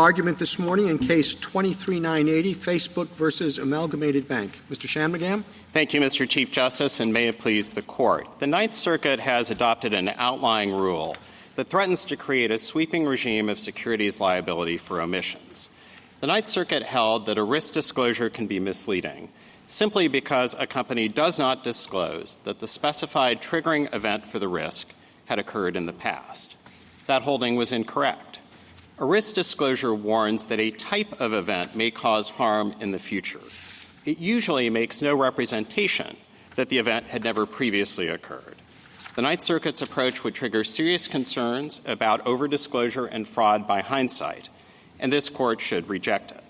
argument this morning in Case 23980, Facebook versus Amalgamated Bank. Mr. Shanmugam. Thank you, Mr. Chief Justice, and may it please the Court. The Ninth Circuit has adopted an outlying rule that threatens to create a sweeping regime of securities liability for omissions. The Ninth Circuit held that a risk disclosure can be misleading simply because a company does not disclose that the specified triggering event for the risk had occurred in the past. That holding was incorrect. A risk disclosure warns that a type of event may cause harm in the future. It usually makes no representation that the event had never previously occurred. The Ninth Circuit's approach would trigger serious concerns about overdisclosure and fraud by hindsight, and this Court should reject it.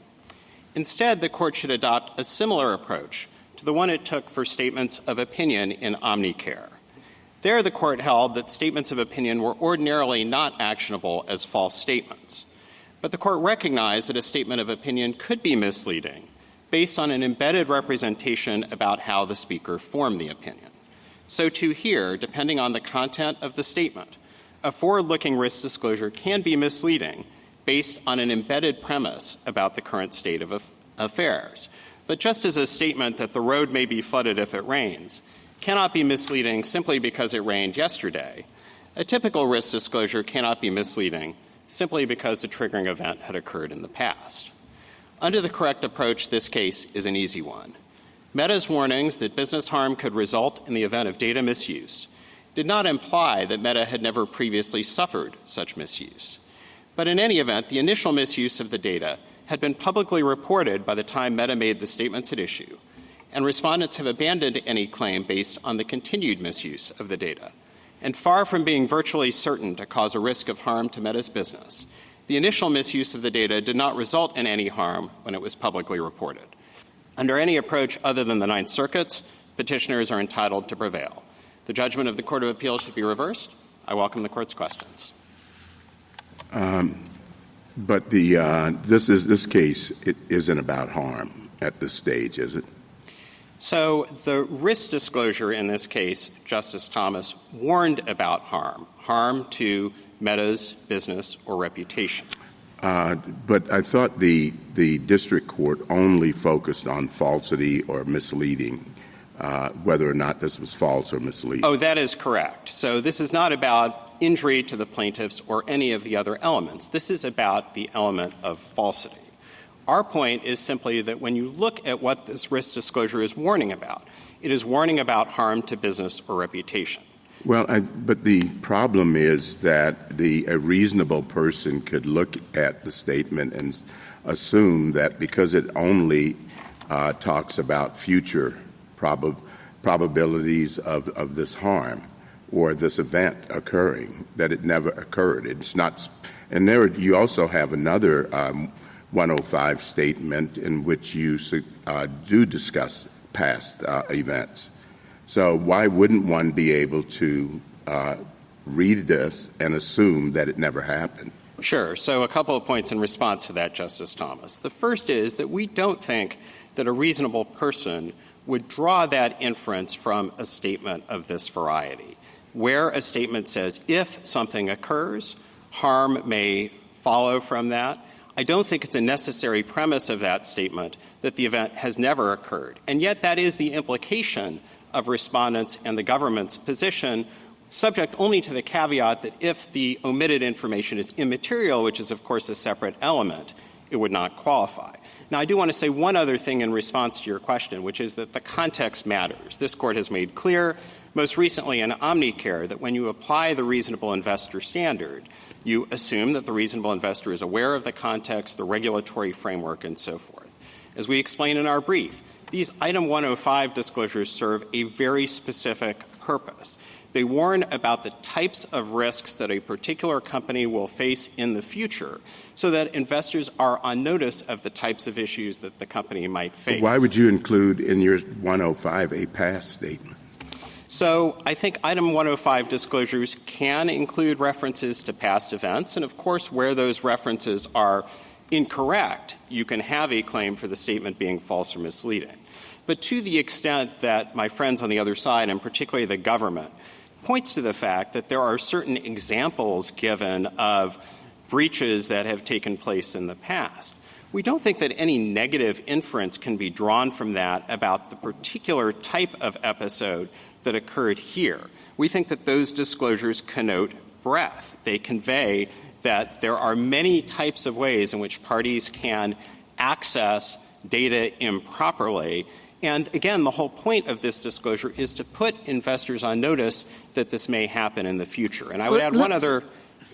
Instead, the Court should adopt a similar approach to the one it took for statements of opinion in Omnicare. There, the Court held that statements of opinion were ordinarily not actionable as false statements. But the Court recognized that a statement of opinion could be misleading based on an embedded representation about how the speaker formed the opinion. So too here, depending on the content of the statement, a forward-looking risk disclosure can be misleading based on an embedded premise about the current state of affairs. But just as a statement that the road may be flooded if it rains cannot be misleading simply because it rained yesterday, a typical risk disclosure cannot be misleading simply because the triggering event had occurred in the past. Under the correct approach, this case is an easy one. Meta's warnings that business harm could result in the event of data misuse did not imply that Meta had never previously suffered such misuse. But in any event, the initial misuse of the data had been publicly reported by the time Meta made the statements at issue, and respondents have abandoned any claim based on the continued misuse of the data. And far from being virtually certain to cause a risk of harm to Meta's business, the initial misuse of the data did not result in any harm when it was publicly reported. Under any approach other than the Ninth Circuit's, petitioners are entitled to prevail. The judgment of the Court of Appeals should be reversed. I welcome the Court's questions. But this case it isn't about harm at this stage, is it? So the risk disclosure in this case, Justice Thomas, warned about harm to Meta's business or reputation. But I thought the district court only focused on falsity or misleading, whether or not this was false or misleading. Oh, that is correct. So this is not about injury to the plaintiffs or any of the other elements. This is about the element of falsity. Our point is simply that when you look at what this risk disclosure is warning about, it is warning about harm to business or reputation. Well, but the problem is that a reasonable person could look at the statement and assume that because it only talks about future probabilities of this harm or this event occurring, that it never occurred. It's not, and there you also have another 105 statement in which you do discuss past events. So why wouldn't one be able to read this and assume that it never happened? Sure. So a couple of points in response to that, Justice Thomas. The first is that we don't think that a reasonable person would draw that inference from a statement of this variety, where a statement says if something occurs, harm may follow from that. I don't think it's a necessary premise of that statement that the event has never occurred. And yet that is the implication of respondents and the government's position, subject only to the caveat that if the omitted information is immaterial, which is, of course, a separate element, it would not qualify. Now, I do want to say one other thing in response to your question, which is that the context matters. This Court has made clear, most recently in Omnicare, that when you apply the reasonable investor standard, you assume that the reasonable investor is aware of the context, the regulatory framework, and so forth. As we explain in our brief, these Item 105 disclosures serve a very specific purpose. They warn about the types of risks that a particular company will face in the future so that investors are on notice of the types of issues that the company might face. Why would you include in your 105 a past statement? So I think Item 105 disclosures can include references to past events, and of course where those references are incorrect, you can have a claim for the statement being false or misleading. But to the extent that my friends on the other side, and particularly the government, points to the fact that there are certain examples given of breaches that have taken place in the past. We don't think that any negative inference can be drawn from that about the particular type of episode that occurred here. We think that those disclosures connote breadth. They convey that there are many types of ways in which parties can access data improperly. And again, the whole point of this disclosure is to put investors on notice that this may happen in the future. And I would add one other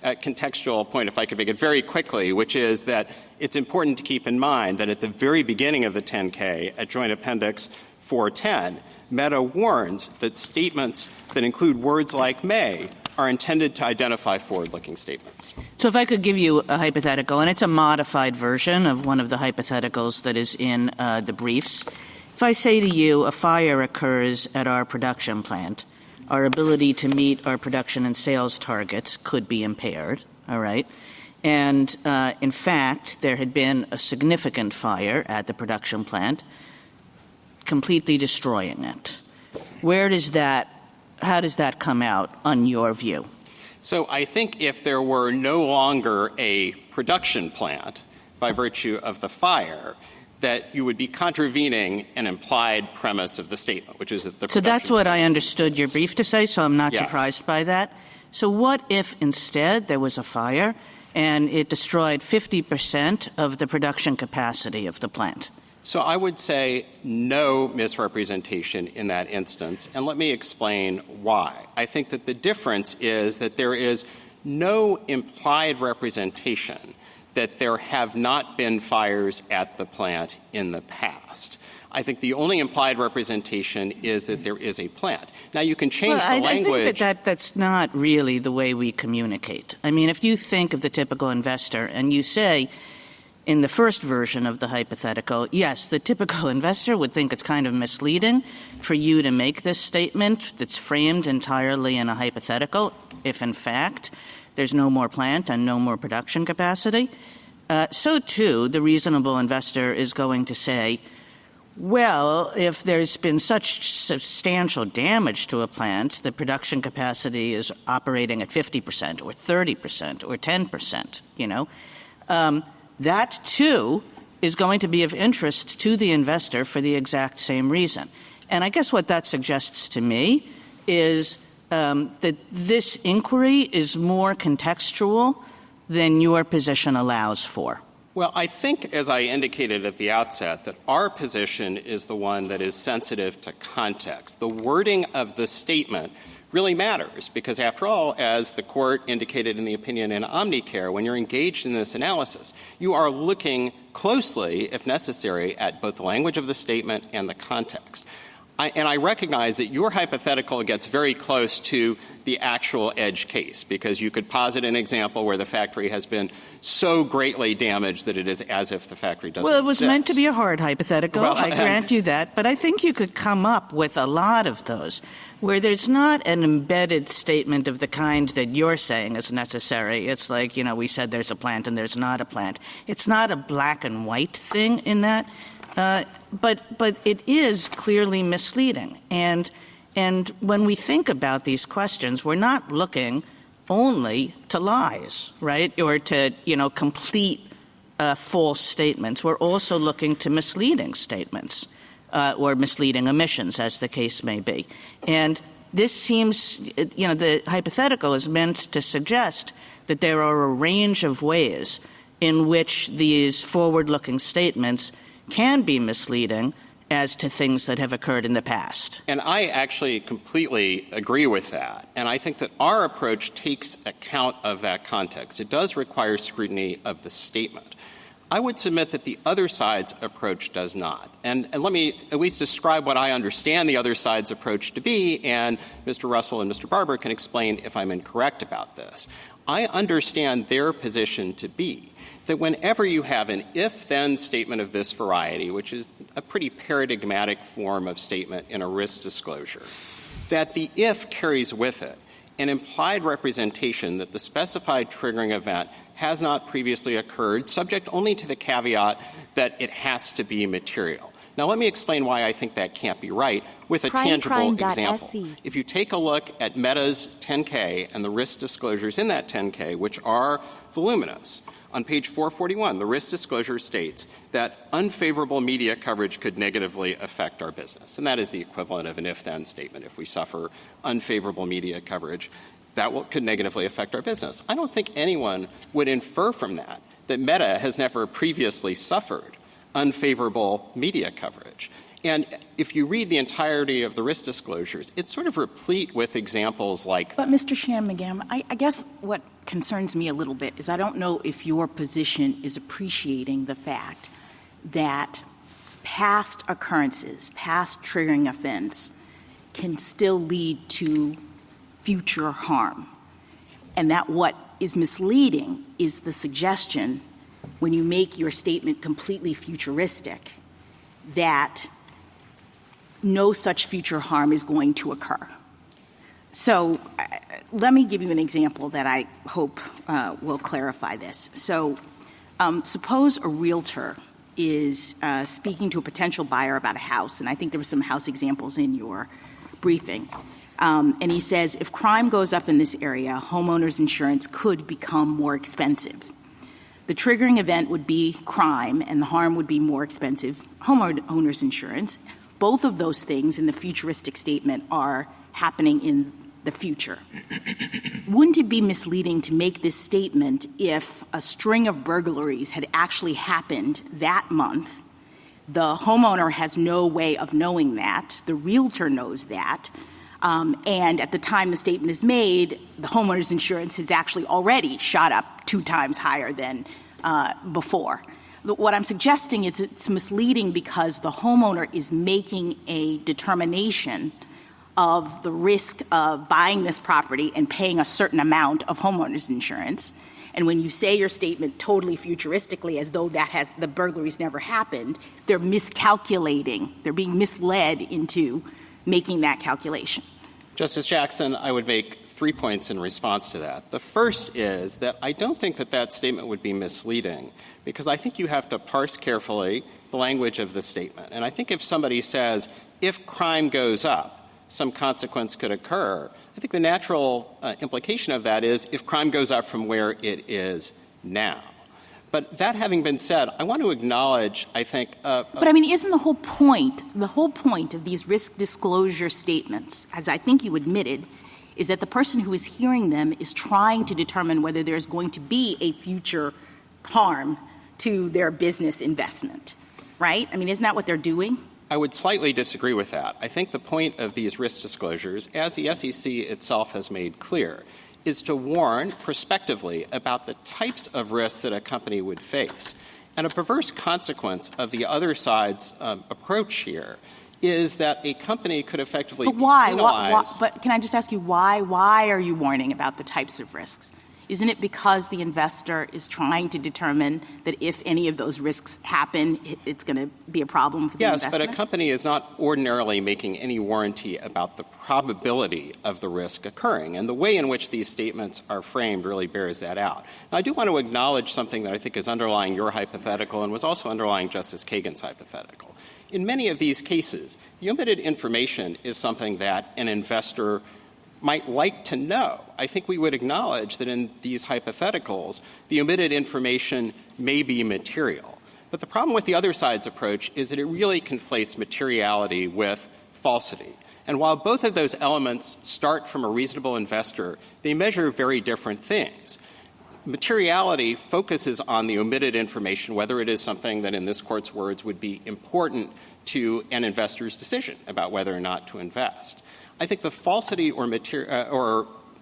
contextual point, if I could make it very quickly, which is that it's important to keep in mind that at the very beginning of the 10K, at Joint Appendix 410, Meta warns that statements that include words like may are intended to identify forward-looking statements. So if I could give you a hypothetical, and it's a modified version of one of the hypotheticals that is in the briefs. If I say to you a fire occurs at our production plant, our ability to meet our production and sales targets could be impaired, all right? And in fact, there had been a significant fire at the production plant, completely destroying it. How does that come out on your view? So I think if there were no longer a production plant by virtue of the fire, that you would be contravening an implied premise of the statement, which is that the So that's what I understood your brief to say, so I'm not Yes. surprised by that. So what if instead there was a fire and it destroyed 50% of the production capacity of the plant? So I would say no misrepresentation in that instance, and let me explain why. I think that the difference is that there is no implied representation that there have not been fires at the plant in the past. I think the only implied representation is that there is a plant. Now, you can change the language. I think that's not really the way we communicate. I mean, if you think of the typical investor and you say, in the first version of the hypothetical, yes, the typical investor would think it's kind of misleading for you to make this statement that's framed entirely in a hypothetical if, in fact, there's no more plant and no more production capacity. So, too, the reasonable investor is going to say, well, if there's been such substantial damage to a plant, the production capacity is operating at 50% or 30% or 10%, you know. That, too, is going to be of interest to the investor for the exact same reason. And I guess what that suggests to me is that this inquiry is more contextual than your position allows for. Well, I think, as I indicated at the outset, that our position is the one that is sensitive to context. The wording of the statement really matters because, after all, as the Court indicated in the opinion in Omnicare, when you're engaged in this analysis, you are looking closely, if necessary, at both the language of the statement and the context. And I recognize that your hypothetical gets very close to the actual edge case because you could posit an example where the factory has been so greatly damaged that it is as if the factory doesn't Well, it was exist. meant to be a hard hypothetical. Well, I grant you that. But I think you could come up with a lot of those where there's not an embedded statement of the kind that you're saying is necessary. It's like, you know, we said there's a plant and there's not a plant. It's not a black and white thing in that. But it is clearly misleading. And when we think about these questions, we're not looking only to lies, right, or to, you know, complete false statements. We're also looking to misleading statements or misleading omissions, as the case may be. And this seems, you know, the hypothetical is meant to suggest that there are a range of ways in which these forward-looking statements can be misleading as to things that have occurred in the past. And I actually completely agree with that. And I think that our approach takes account of that context. It does require scrutiny of the statement. I would submit that the other side's approach does not. And let me at least describe what I understand the other side's approach to be, and Mr. Russell and Mr. Barber can explain if I'm incorrect about this. I understand their position to be that whenever you have an if-then statement of this variety, which is a pretty paradigmatic form of statement in a risk disclosure, that the if carries with it an implied representation that the specified triggering event has not previously occurred, subject only to the caveat that it has to be material. Now, let me explain why I think that can't be right with a tangible example. If you take a look at Meta's 10K and the risk disclosures in that 10K, which are voluminous, on page 441, the risk disclosure states that unfavorable media coverage could negatively affect our business. And that is the equivalent of an if-then statement. If we suffer unfavorable media coverage, that could negatively affect our business. I don't think anyone would infer from that Meta has never previously suffered unfavorable media coverage. And if you read the entirety of the risk disclosures, it's sort of replete with examples like But, Mr. Shanmugam, I guess what concerns me a little bit is I don't know if your position is appreciating the fact that past occurrences, past triggering events, can still lead to future harm. And that what is misleading is the suggestion, when you make your statement completely futuristic, that no such future harm is going to occur. So let me give you an example that I hope will clarify this. So suppose a realtor is speaking to a potential buyer about a house, and I think there were some house examples in your briefing. And he says, if crime goes up in this area, homeowners insurance could become more expensive. The triggering event would be crime, and the harm would be more expensive homeowners insurance. Both of those things in the futuristic statement are happening in the future. Wouldn't it be misleading to make this statement if a string of burglaries had actually happened that month? The homeowner has no way of knowing that. The realtor knows that. And at the time the statement is made, the homeowner's insurance has actually already shot up 2 times higher than before. What I'm suggesting is it's misleading because the homeowner is making a determination of the risk of buying this property and paying a certain amount of homeowner's insurance. And when you say your statement totally futuristically as though the burglaries never happened, they're miscalculating. They're being misled into making that calculation. Justice Jackson, I would make 3 points in response to that. The first is that I don't think that statement would be misleading because I think you have to parse carefully the language of the statement. And I think if somebody says, if crime goes up, some consequence could occur, I think the natural implication of that is if crime goes up from where it is now. But that having been said, I want to acknowledge, I think But, I mean, isn't the whole point of these risk disclosure statements, as I think you admitted, is that the person who is hearing them is trying to determine whether there's going to be a future harm to their business investment, right? I mean, isn't that what they're doing? I would slightly disagree with that. I think the point of these risk disclosures, as the SEC itself has made clear, is to warn prospectively about the types of risks that a company would face. And a perverse consequence of the other side's approach here is that a company could effectively But why? penalize. But can I just ask you why? Why are you warning about the types of risks? Isn't it because the investor is trying to determine that if any of those risks happen, it's going to be a problem for the investment? Yes, but a company is not ordinarily making any warranty about the probability of the risk occurring. And the way in which these statements are framed really bears that out. Now, I do want to acknowledge something that I think is underlying your hypothetical and was also underlying Justice Kagan's hypothetical. In many of these cases, the omitted information is something that an investor might like to know. I think we would acknowledge that in these hypotheticals, the omitted information may be material. But the problem with the other side's approach is that it really conflates materiality with falsity. And while both of those elements start from a reasonable investor, they measure very different things. Materiality focuses on the omitted information, whether it is something that in this Court's words would be important to an investor's decision about whether or not to invest. I think the falsity or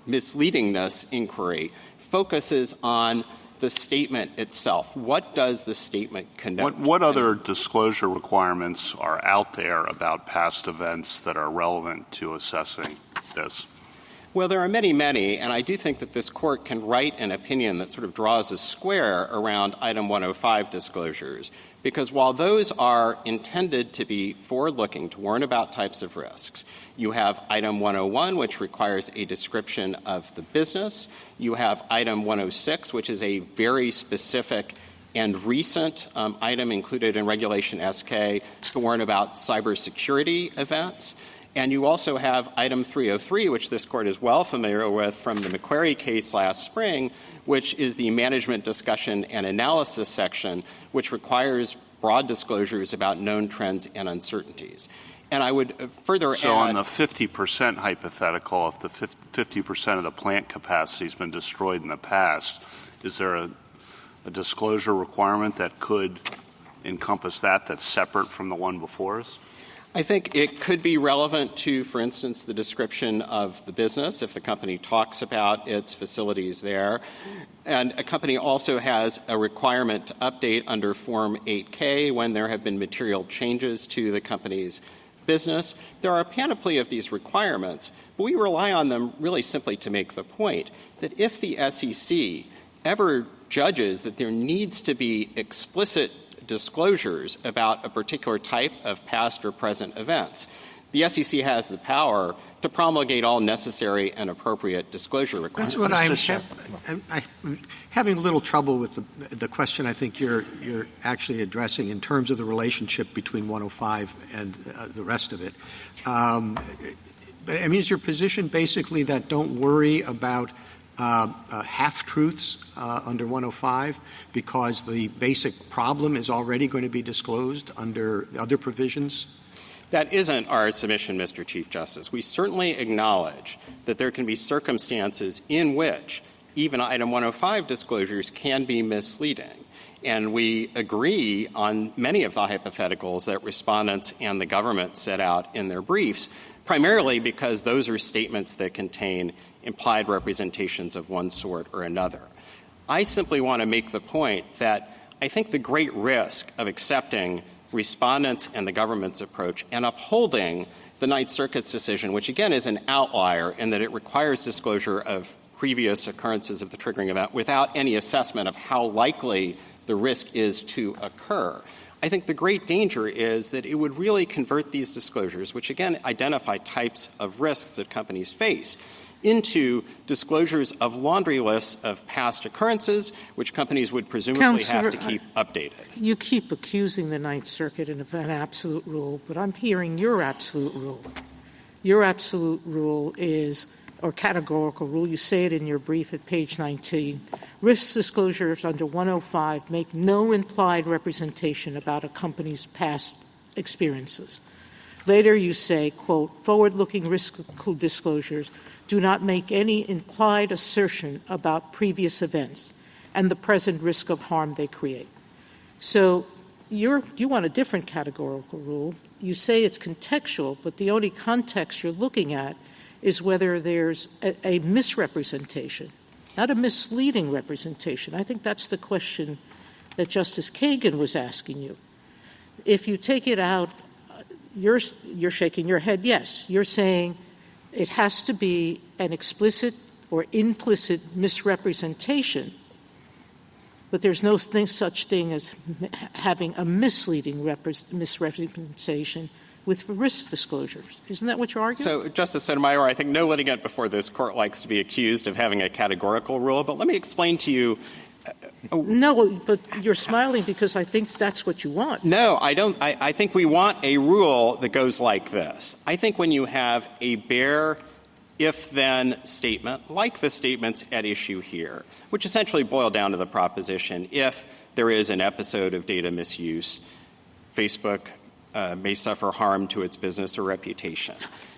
misleadingness inquiry focuses on the statement itself. What does the statement connote? What other disclosure requirements are out there about past events that are relevant to assessing this? Well, there are many, many, and I do think that this Court can write an opinion that sort of draws a square around Item 105 disclosures, because while those are intended to be forward-looking, to warn about types of risks, you have Item 101, which requires a description of the business. You have Item 106, which is a very specific and recent item included in Regulation SK to warn about cybersecurity events. And you also have Item 303, which this Court is well familiar with from the McQuarrie case last spring, which is the management discussion and analysis section, which requires broad disclosures about known trends and uncertainties. And I would further So add— on the 50% hypothetical, if the 50% of the plant capacity has been destroyed in the past, is there a disclosure requirement that could encompass that's separate from the one before us? I think it could be relevant to, for instance, the description of the business, if the company talks about its facilities there. And a company also has a requirement to update under Form 8K when there have been material changes to the company's business. There are a panoply of these requirements, but we rely on them really simply to make the point that if the SEC ever judges that there needs to be explicit disclosures about a particular type of past or present events, the SEC has the power to promulgate all necessary and appropriate disclosure requirements. That's what I'm having a little trouble with the question I think you're actually addressing in terms of the relationship between 105 and the rest of it. But I mean, is your position basically that don't worry about half-truths under 105 because the basic problem is already going to be disclosed under other provisions? That isn't our submission, Mr. Chief Justice. We certainly acknowledge that there can be circumstances in which even Item 105 disclosures can be misleading. And we agree on many of the hypotheticals that respondents and the government set out in their briefs, primarily because those are statements that contain implied representations of one sort or another. I simply want to make the point that I think the great risk of accepting respondents and the government's approach and upholding the Ninth Circuit's decision, which again is an outlier in that it requires disclosure of previous occurrences of the triggering event without any assessment of how likely the risk is to occur. I think the great danger is that it would really convert these disclosures, which again identify types of risks that companies face, into disclosures of laundry lists of past occurrences, which companies would presumably have to keep updated. You keep accusing the Ninth Circuit of an absolute rule, but I'm hearing your absolute rule. Your absolute rule is, or categorical rule, you say it in your brief at page 19, risk disclosures under 105 make no implied representation about a company's past experiences. Later you say, quote, forward-looking risk disclosures do not make any implied assertion about previous events and the present risk of harm they create. So you want a different categorical rule. You say it's contextual, but the only context you're looking at is whether there's a misrepresentation, not a misleading representation. I think that's the question that Justice Kagan was asking you. If you take it out, you're shaking your head yes. You're saying it has to be an explicit or implicit misrepresentation, but there's no such thing as having a misleading misrepresentation with risk disclosures. Isn't that what you're arguing? So, Justice Sotomayor, I think no litigant before this Court likes to be accused of having a categorical rule, but let me explain to you. No, but you're smiling because I think that's what you want. No, I don't. I think we want a rule that goes like this. I think when you have a bare if-then statement, like the statements at issue here, which essentially boil down to the proposition, if there is an episode of data misuse, Facebook may suffer harm to its business or reputation,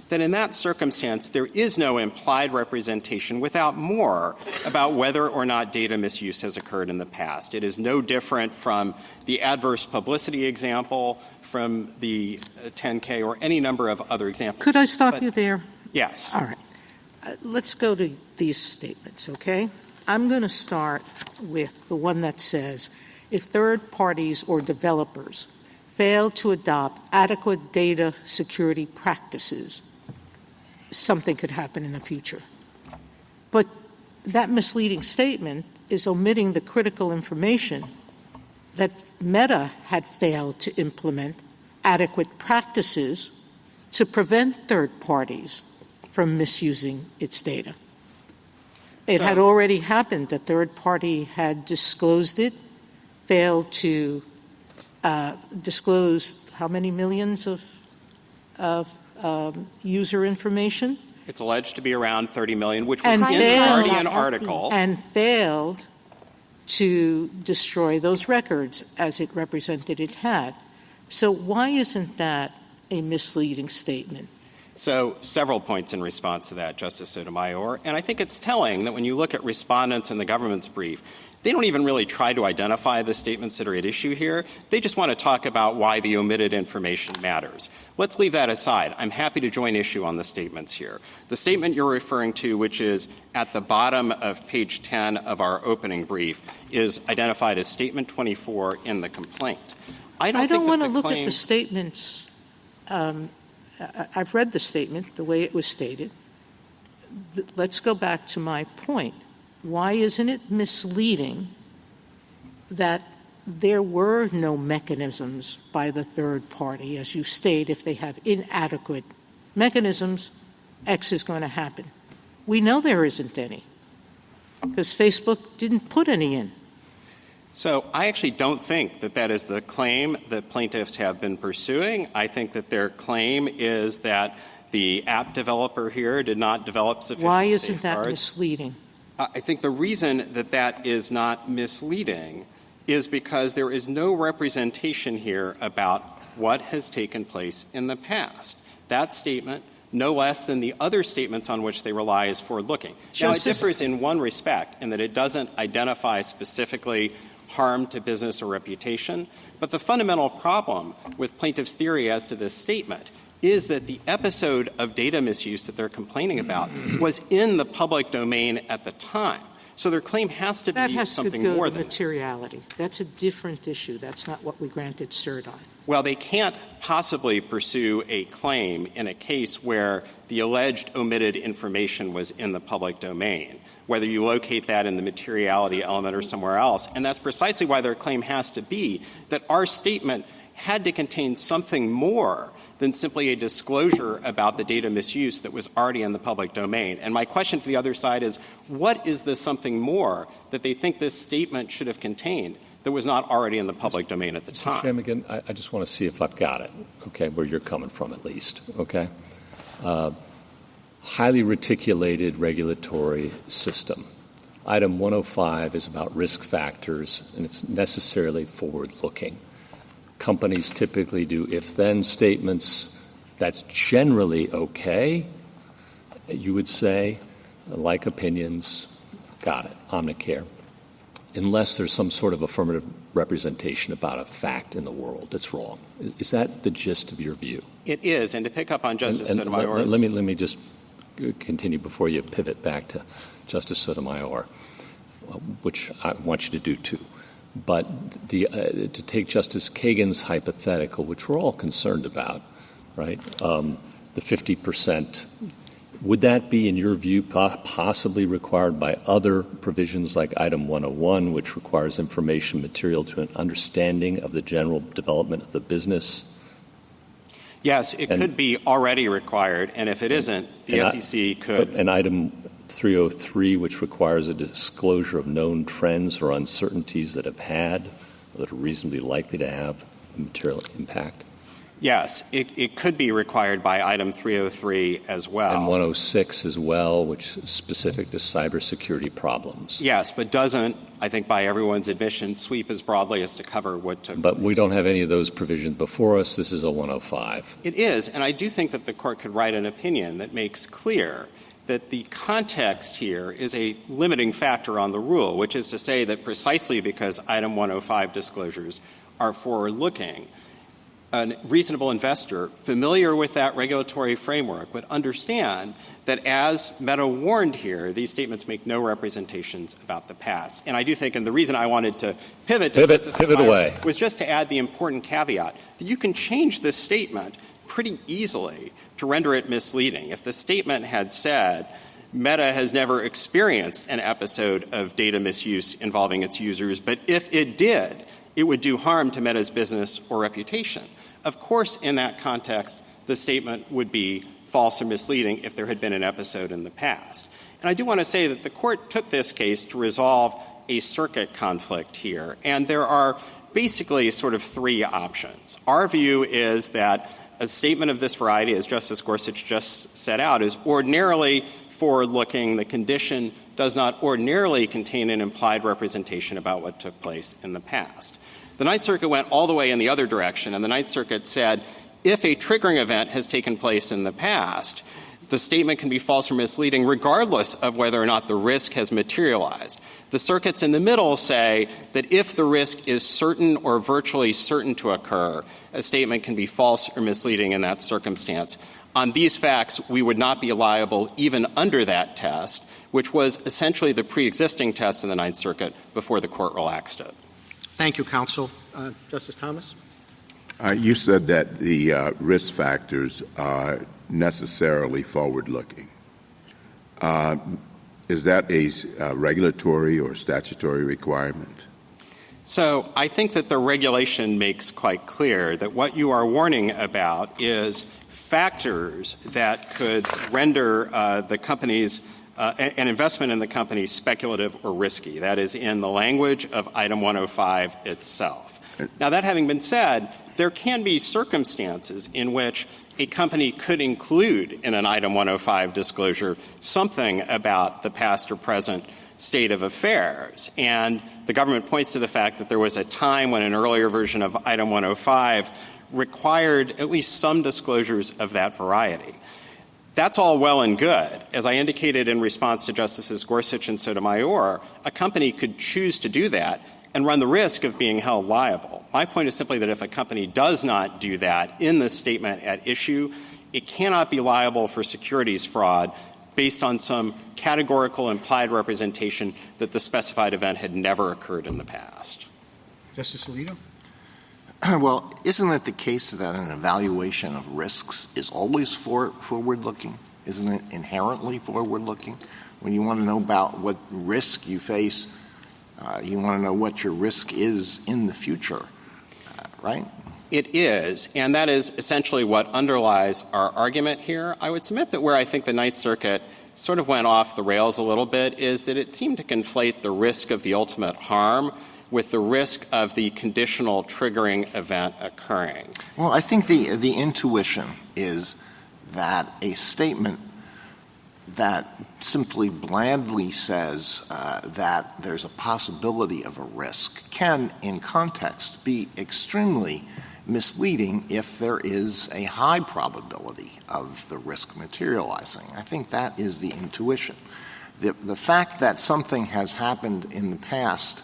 then in that circumstance, there is no implied representation without more about whether or not data misuse has occurred in the past. It is no different from the adverse publicity example, from the 10K, or any number of other examples. Could I stop you there? Yes. All right. Let's go to these statements, okay? I'm going to start with the one that says, if third parties or developers fail to adopt adequate data security practices, something could happen in the future. But that misleading statement is omitting the critical information that Meta had failed to implement adequate practices to prevent third parties from misusing its data. It had already happened. The third party had disclosed it failed to disclose how many millions of user information? It's alleged to be around 30 million, which was And in the failed- Guardian article. And failed to destroy those records as it represented it had. So why isn't that a misleading statement? So several points in response to that, Justice Sotomayor. And I think it's telling that when you look at respondents in the government's brief, they don't even really try to identify the statements that are at issue here. They just want to talk about why the omitted information matters. Let's leave that aside. I'm happy to join issue on the statements here. The statement you're referring to, which is at the bottom of page 10 of our opening brief, is identified as Statement 24 in the complaint. I don't want to look at the statements. I've read the statement, the way it was stated. Let's go back to my point. Why isn't it misleading that there were no mechanisms by the third party, as you state, if they have inadequate mechanisms, X is going to happen? We know there isn't any because Facebook didn't put any in. So I actually don't think that that is the claim that plaintiffs have been pursuing. I think that their claim is that the app developer here did not develop sufficient Why isn't safeguards. that misleading? I think the reason that that is not misleading is because there is no representation here about what has taken place in the past. That statement, no less than the other statements on which they rely, is forward-looking. Now, it differs in one respect in that it doesn't identify specifically harm to business or reputation. But the fundamental problem with plaintiffs' theory as to this statement is that the episode of data misuse that they're complaining about was in the public domain at the time. So their claim has to be something more than materiality. That's a different issue. That's not what we granted cert on. Well, they can't possibly pursue a claim in a case where the alleged omitted information was in the public domain, whether you locate that in the materiality element or somewhere else. And that's precisely why their claim has to be that our statement had to contain something more than simply a disclosure about the data misuse that was already in the public domain. And my question to the other side is, what is the something more that they think this statement should have contained that was not already in the public domain at the time? Mr. Chamigan, I just want to see if I've got it, okay, where you're coming from at least, okay? Highly reticulated regulatory system. Item 105 is about risk factors, and it's necessarily forward-looking. Companies typically do if-then statements. That's generally okay, you would say, like opinions. Got it, Omnicare. Unless there's some sort of affirmative representation about a fact in the world that's wrong. Is that the gist of your view? It is, and to pick up on Justice and Sotomayor's... Let me just continue before you pivot back to Justice Sotomayor, which I want you to do too. But to take Justice Kagan's hypothetical, which we're all concerned about, right, the 50%, would that be, in your view, possibly required by other provisions like Item 101, which requires information material to an understanding of the general development of the business? Yes, it could be already required, and if it isn't, the SEC could. And Item 303, which requires a disclosure of known trends or uncertainties that have had or that are reasonably likely to have a material impact? Yes, it could be required by Item 303 as well. And 106 as well, which is specific to cybersecurity problems. Yes, but doesn't, I think by everyone's admission, sweep as broadly as to cover what took But we don't have any of those provisions before us. This is a 105. It is, and I do think that the Court could write an opinion that makes clear that the context here is a limiting factor on the rule, which is to say that precisely because Item 105 disclosures are forward-looking, a reasonable investor familiar with that regulatory framework would understand that as Meta warned here, these statements make no representations about the past. And I do think, and the reason I wanted to pivot away was just to add the important caveat that you can change this statement pretty easily to render it misleading. If the statement had said, Meta has never experienced an episode of data misuse involving its users, but if it did, it would do harm to Meta's business or reputation. Of course, in that context, the statement would be false or misleading if there had been an episode in the past. And I do want to say that the Court took this case to resolve a circuit conflict here, and there are basically sort of three options. Our view is that a statement of this variety, as Justice Gorsuch just set out, is ordinarily forward-looking. The condition does not ordinarily contain an implied representation about what took place in the past. The Ninth Circuit went all the way in the other direction, and the Ninth Circuit said if a triggering event has taken place in the past, the statement can be false or misleading regardless of whether or not the risk has materialized. The circuits in the middle say that if the risk is certain or virtually certain to occur, a statement can be false or misleading in that circumstance. On these facts, we would not be liable even under that test, which was essentially the pre-existing test in the Ninth Circuit before the Court relaxed it. Thank you, counsel. Justice Thomas? You said that the risk factors are necessarily forward-looking. Is that a regulatory or statutory requirement? So I think that the regulation makes quite clear that what you are warning about is factors that could render the company's an investment in the company speculative or risky. That is in the language of Item 105 itself. Now, that having been said, there can be circumstances in which a company could include in an Item 105 disclosure something about the past or present state of affairs. And the government points to the fact that there was a time when an earlier version of Item 105 required at least some disclosures of that variety. That's all well and good. As I indicated in response to Justices Gorsuch and Sotomayor, a company could choose to do that and run the risk of being held liable. My point is simply that if a company does not do that in the statement at issue, it cannot be liable for securities fraud based on some categorical implied representation that the specified event had never occurred in the past. Justice Alito? Well, isn't it the case that an evaluation of risks is always forward-looking? Isn't it inherently forward-looking? When you want to know about what risk you face, you want to know what your risk is in the future, right? It is, and that is essentially what underlies our argument here. I would submit that where I think the Ninth Circuit sort of went off the rails a little bit is that it seemed to conflate the risk of the ultimate harm with the risk of the conditional triggering event occurring. Well, I think the intuition is that a statement that simply blandly says that there's a possibility of a risk can, in context, be extremely misleading if there is a high probability of the risk materializing. I think that is the intuition. The fact that something has happened in the past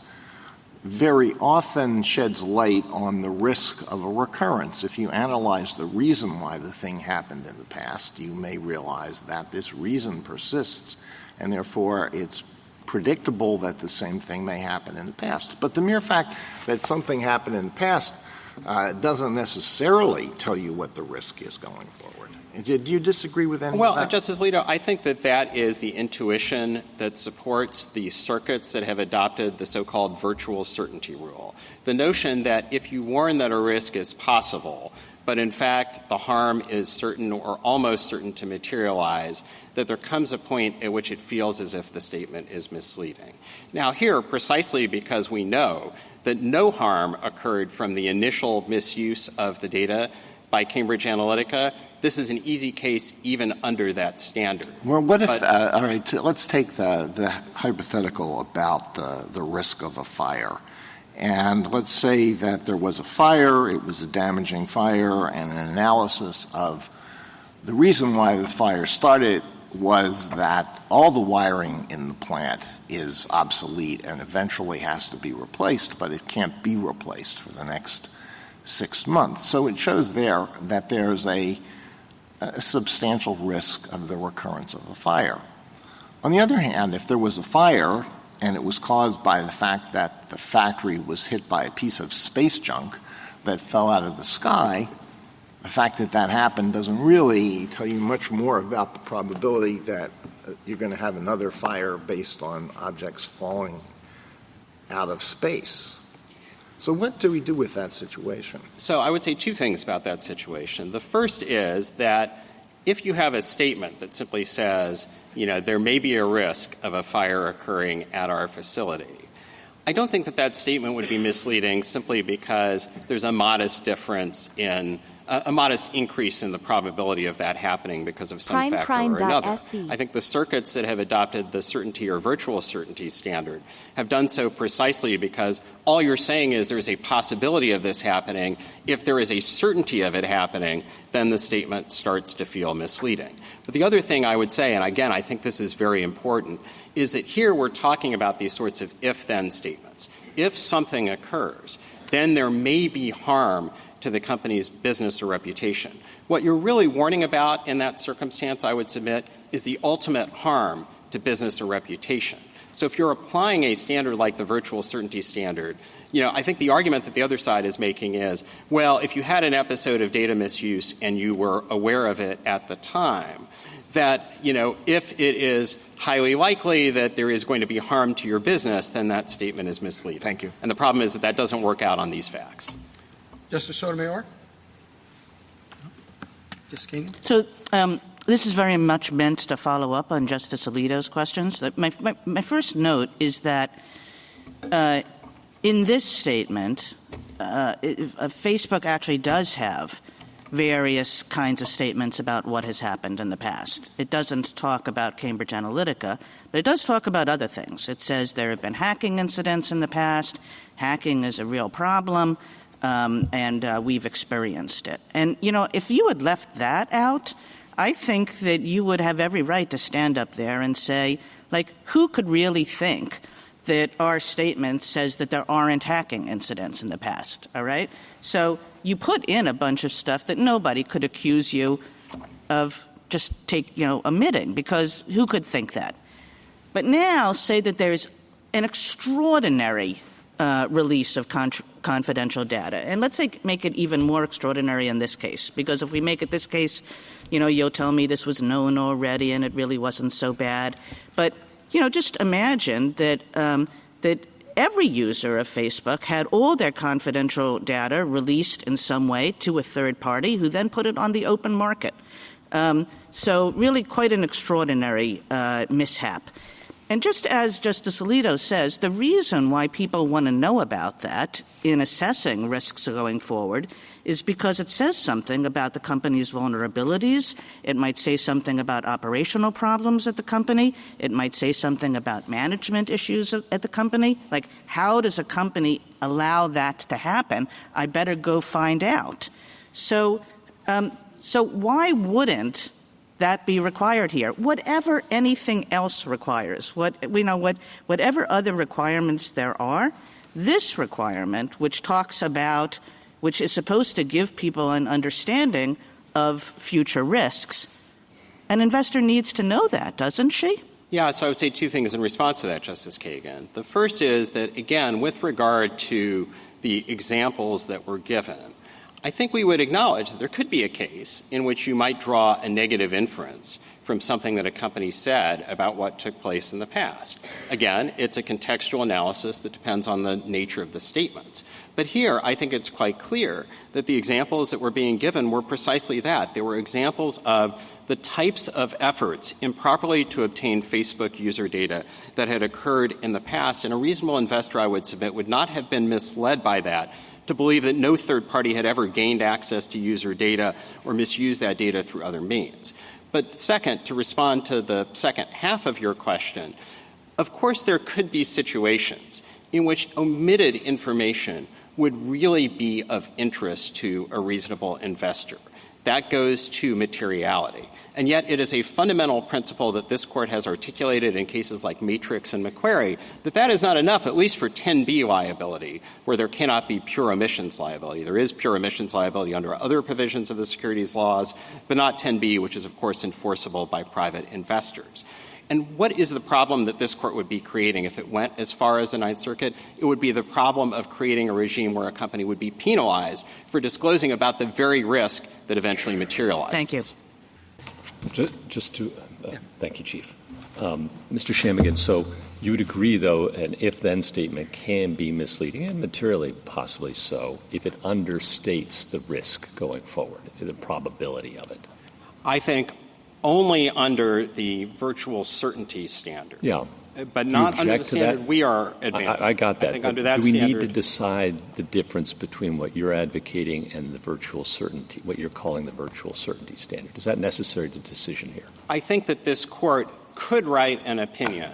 very often sheds light on the risk of a recurrence. If you analyze the reason why the thing happened in the past, you may realize that this reason persists, and therefore it's predictable that the same thing may happen in the past. But the mere fact that something happened in the past doesn't necessarily tell you what the risk is going forward. Do you disagree with any of that? Well, Justice Alito, I think that that is the intuition that supports the circuits that have adopted the so-called virtual certainty rule. The notion that if you warn that a risk is possible, but in fact the harm is certain or almost certain to materialize, that there comes a point at which it feels as if the statement is misleading. Now here, precisely because we know that no harm occurred from the initial misuse of the data by Cambridge Analytica, this is an easy case even under that standard. Well, what if, all right, let's take the hypothetical about the risk of a fire. And let's say that there was a fire, it was a damaging fire, and an analysis of the reason why the fire started was that all the wiring in the plant is obsolete and eventually has to be replaced, but it can't be replaced for the next 6 months. So it shows there that there's a substantial risk of the recurrence of a fire. On the other hand, if there was a fire and it was caused by the fact that the factory was hit by a piece of space junk that fell out of the sky, the fact that that happened doesn't really tell you much more about the probability that you're going to have another fire based on objects falling out of space. So what do we do with that situation? So I would say two things about that situation. The first is that if you have a statement that simply says, there may be a risk of a fire occurring at our facility, I don't think that statement would be misleading simply because there's a modest difference in a modest increase in the probability of that happening because of some factor or another. I think the circuits that have adopted the certainty or virtual certainty standard have done so precisely because all you're saying is there's a possibility of this happening. If there is a certainty of it happening, then the statement starts to feel misleading. But the other thing I would say, and again, I think this is very important, is that here we're talking about these sorts of if-then statements. If something occurs, then there may be harm to the company's business or reputation. What you're really warning about in that circumstance, I would submit, is the ultimate harm to business or reputation. So if you're applying a standard like the virtual certainty standard, I think the argument that the other side is making is, well, if you had an episode of data misuse and you were aware of it at the time, that, if it is highly likely that there is going to be harm to your business, then that statement is misleading. Thank you. And the problem is that doesn't work out on these facts. Justice Sotomayor? Justice Kagan? So this is very much meant to follow up on Justice Alito's questions. My first note is that in this statement, Facebook actually does have various kinds of statements about what has happened in the past. It doesn't talk about Cambridge Analytica, but it does talk about other things. It says there have been hacking incidents in the past. Hacking is a real problem. And we've experienced it. And, if you had left that out, I think that you would have every right to stand up there and say, who could really think that our statement says that there aren't hacking incidents in the past, all right? So you put in a bunch of stuff that nobody could accuse you of just omitting, because who could think that? But now say that there's an extraordinary release of confidential data. And let's make it even more extraordinary in this case, because if we make it this case, you'll tell me this was known already and it really wasn't so bad. But, just imagine that every user of Facebook had all their confidential data released in some way to a third party who then put it on the open market. So really quite an extraordinary mishap. And just as Justice Alito says, the reason why people want to know about that in assessing risks going forward is because it says something about the company's vulnerabilities. It might say something about operational problems at the company. It might say something about management issues at the company. Like, how does a company allow that to happen? I better go find out. So why wouldn't that be required here? Whatever anything else requires, whatever other requirements there are, this requirement, which is supposed to give people an understanding of future risks, an investor needs to know that, doesn't she? Yeah, so I would say two things in response to that, Justice Kagan. The first is that, again, with regard to the examples that were given, I think we would acknowledge that there could be a case in which you might draw a negative inference from something that a company said about what took place in the past. Again, it's a contextual analysis that depends on the nature of the statements. But here, I think it's quite clear that the examples that were being given were precisely that. They were examples of the types of efforts improperly to obtain Facebook user data that had occurred in the past, and a reasonable investor, I would submit, would not have been misled by that to believe that no third party had ever gained access to user data or misused that data through other means. But second, to respond to the second half of your question, of course there could be situations in which omitted information would really be of interest to a reasonable investor. That goes to materiality. And yet it is a fundamental principle that this Court has articulated in cases like Matrix and McQuarrie that is not enough, at least for 10b liability, where there cannot be pure omissions liability. There is pure omissions liability under other provisions of the securities laws, but not 10b, which is, of course, enforceable by private investors. And what is the problem that this Court would be creating if it went as far as the Ninth Circuit? It would be the problem of creating a regime where a company would be penalized for disclosing about the very risk that eventually materializes. Thank you. Thank you, Chief. Mr. Shammigan, so you would agree, though, an if-then statement can be misleading, and materially possibly so, if it understates the risk going forward, the probability of it? I think only under the virtual certainty standard. Yeah. but not under the standard that? we are advancing. I got that. I think under that do we standard, need to decide the difference between what you're advocating and the virtual certainty, what you're calling the virtual certainty standard? Is that necessary to decision here? I think that this Court could write an opinion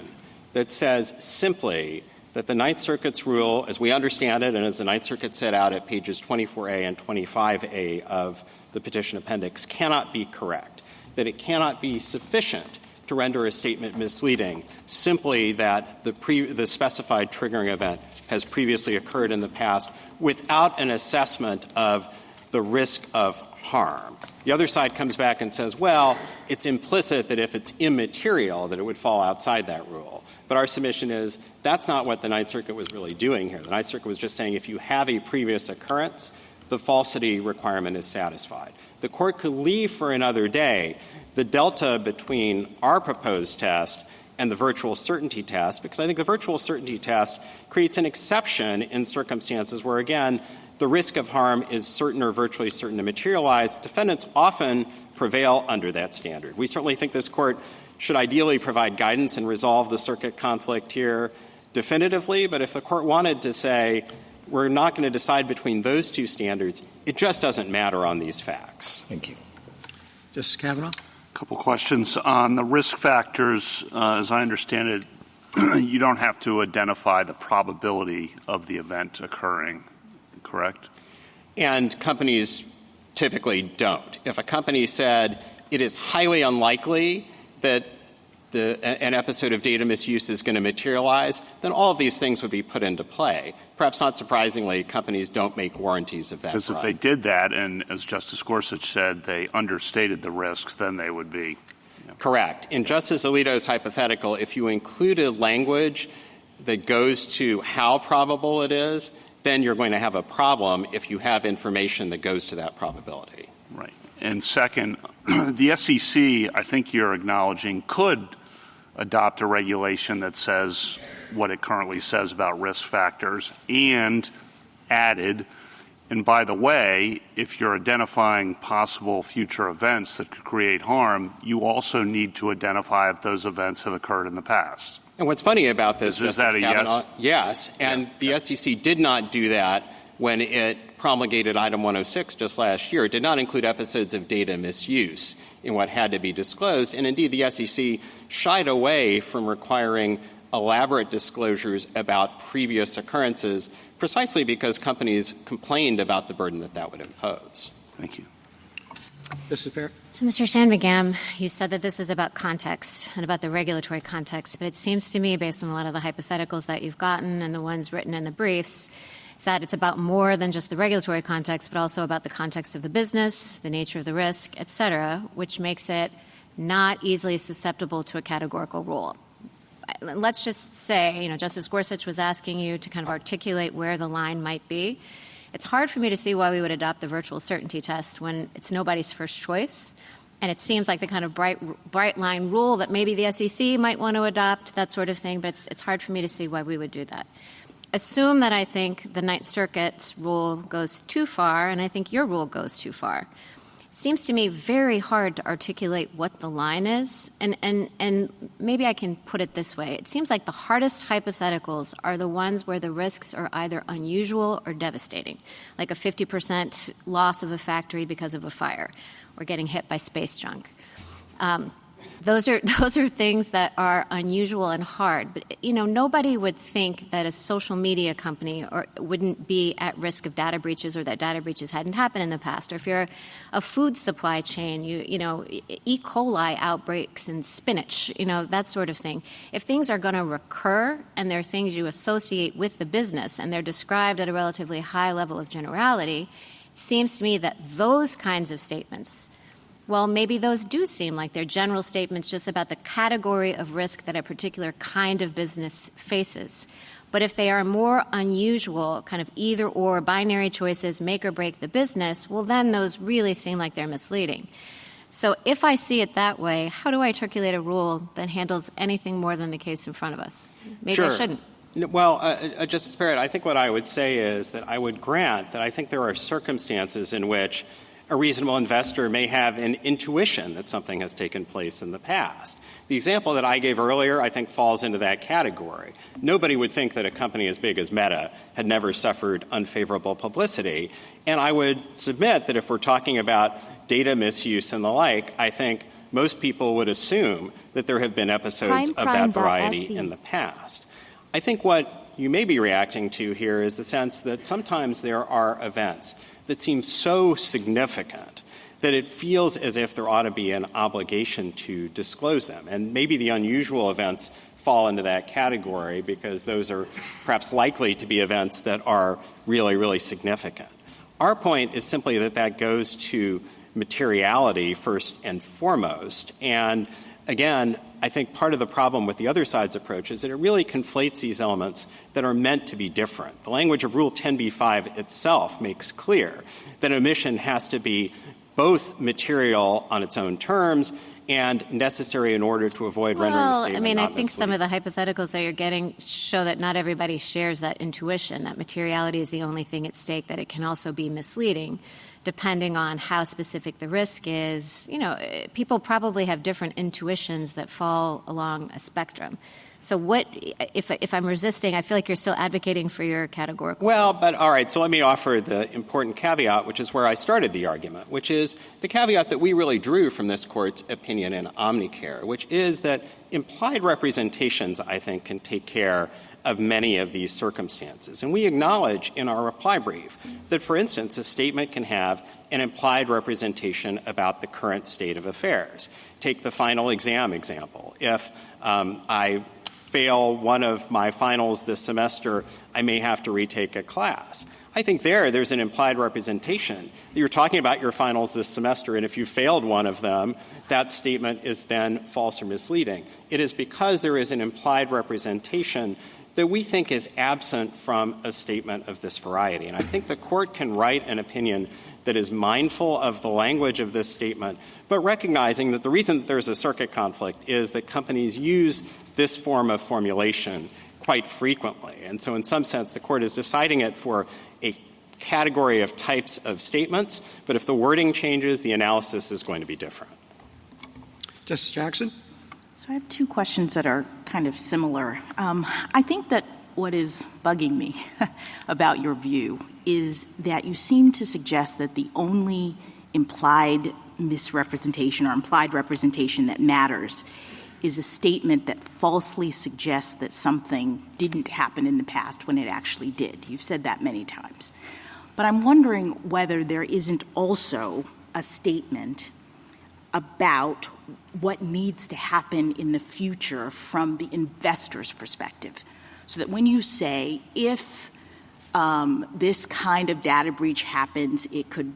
that says simply that the Ninth Circuit's rule, as we understand it and as the Ninth Circuit set out at pages 24A and 25A of the petition appendix, cannot be correct, that it cannot be sufficient to render a statement misleading simply that the specified triggering event has previously occurred in the past without an assessment of the risk of harm. The other side comes back and says, well, it's implicit that if it's immaterial that it would fall outside that rule. But our submission is that's not what the Ninth Circuit was really doing here. The Ninth Circuit was just saying if you have a previous occurrence, the falsity requirement is satisfied. The Court could leave for another day the delta between our proposed test and the virtual certainty test, because I think the virtual certainty test creates an exception in circumstances where, again, the risk of harm is certain or virtually certain to materialize. Defendants often prevail under that standard. We certainly think this Court should ideally provide guidance and resolve the circuit conflict here definitively, but if the Court wanted to say we're not going to decide between those two standards, it just doesn't matter on these facts. Thank you. Justice Kavanaugh? A couple questions. On the risk factors, as I understand it, you don't have to identify the probability of the event occurring, correct? And companies typically don't. If a company said it is highly unlikely that an episode of data misuse is going to materialize, then all of these things would be put into play. Perhaps not surprisingly, companies don't make warranties of that. Because if they did that, and as Justice Gorsuch said, they understated the risks, then they would be. Correct. In Justice Alito's hypothetical, if you included language that goes to how probable it is, then you're going to have a problem if you have information that goes to that probability. Right. And second, the SEC, I think you're acknowledging, could adopt a regulation that says what it currently says about risk factors and added, and by the way, if you're identifying possible future events that could create harm, you also need to identify if those events have occurred in the past. And what's funny about this, is that a Kavanaugh, yes? Yes, and the SEC did not do that when it promulgated Item 106 just last year. It did not include episodes of data misuse in what had to be disclosed. And indeed, the SEC shied away from requiring elaborate disclosures about previous occurrences precisely because companies complained about the burden that would impose. Thank you. Justice Barrett? So, Mr. Shanmugam, you said that this is about context and about the regulatory context, but it seems to me, based on a lot of the hypotheticals that you've gotten and the ones written in the briefs, is that it's about more than just the regulatory context, but also about the context of the business, the nature of the risk, et cetera, which makes it not easily susceptible to a categorical rule. Let's just say, Justice Gorsuch was asking you to kind of articulate where the line might be. It's hard for me to see why we would adopt the virtual certainty test when it's nobody's first choice. And it seems like the kind of bright line rule that maybe the SEC might want to adopt, that sort of thing, but it's hard for me to see why we would do that. Assume that I think the Ninth Circuit's rule goes too far, and I think your rule goes too far. It seems to me very hard to articulate what the line is, and maybe I can put it this way. It seems like the hardest hypotheticals are the ones where the risks are either unusual or devastating, like a 50% loss of a factory because of a fire or getting hit by space junk. Those are things that are unusual and hard. But, nobody would think that a social media company wouldn't be at risk of data breaches or that data breaches hadn't happened in the past. Or if you're a food supply chain, E. coli outbreaks in spinach, that sort of thing. If things are going to recur and they're things you associate with the business and they're described at a relatively high level of generality, it seems to me that those kinds of statements, well, maybe those do seem like they're general statements just about the category of risk that a particular kind of business faces. But if they are more unusual, kind of either or binary choices, make or break the business, well, then those really seem like they're misleading. So if I see it that way, how do I articulate a rule that handles anything more than the case in front of us? Maybe Sure. I shouldn't. Well, Justice Barrett, I think what I would say is that I would grant that I think there are circumstances in which A reasonable investor may have an intuition that something has taken place in the past. The example that I gave earlier, I think, falls into that category. Nobody would think that a company as big as Meta had never suffered unfavorable publicity. And I would submit that if we're talking about data misuse and the like, I think most people would assume that there have been episodes of that variety in the past. I think what you may be reacting to here is the sense that sometimes there are events that seem so significant that it feels as if there ought to be an obligation to disclose them. And maybe the unusual events fall into that category because those are perhaps likely to be events that are really, really significant. Our point is simply that that goes to materiality first and foremost. And again, I think part of the problem with the other side's approach is that it really conflates these elements that are meant to be different. The language of Rule 10b-5 itself makes clear that an omission has to be both material on its own terms and necessary in order to avoid rendering the statement I mean, I not think some of misleading. the hypotheticals that you're getting show that not everybody shares that intuition, that materiality is the only thing at stake, that it can also be misleading. Depending on how specific the risk is, people probably have different intuitions that fall along a spectrum. So what, if I'm resisting, I feel like you're still advocating for your categorical. Well, but all right, so let me offer the important caveat, which is where I started the argument, which is the caveat that we really drew from this Court's opinion in Omnicare, which is that implied representations, I think, can take care of many of these circumstances. And we acknowledge in our reply brief that, for instance, a statement can have an implied representation about the current state of affairs. Take the final exam example. If I fail one of my finals this semester, I may have to retake a class. I think there's an implied representation. You're talking about your finals this semester, and if you failed one of them, that statement is then false or misleading. It is because there is an implied representation that we think is absent from a statement of this variety. And I think the Court can write an opinion that is mindful of the language of this statement, but recognizing that the reason that there's a circuit conflict is that companies use this form of formulation quite frequently. And so in some sense, the Court is deciding it for a category of types of statements, but if the wording changes, the analysis is going to be different. Justice Jackson? So I have two questions that are kind of similar. I think that what is bugging me about your view is that you seem to suggest that the only implied misrepresentation or implied representation that matters is a statement that falsely suggests that something didn't happen in the past when it actually did. You've said that many times. But I'm wondering whether there isn't also a statement about what needs to happen in the future from the investor's perspective. So that when you say, if this kind of data breach happens, it could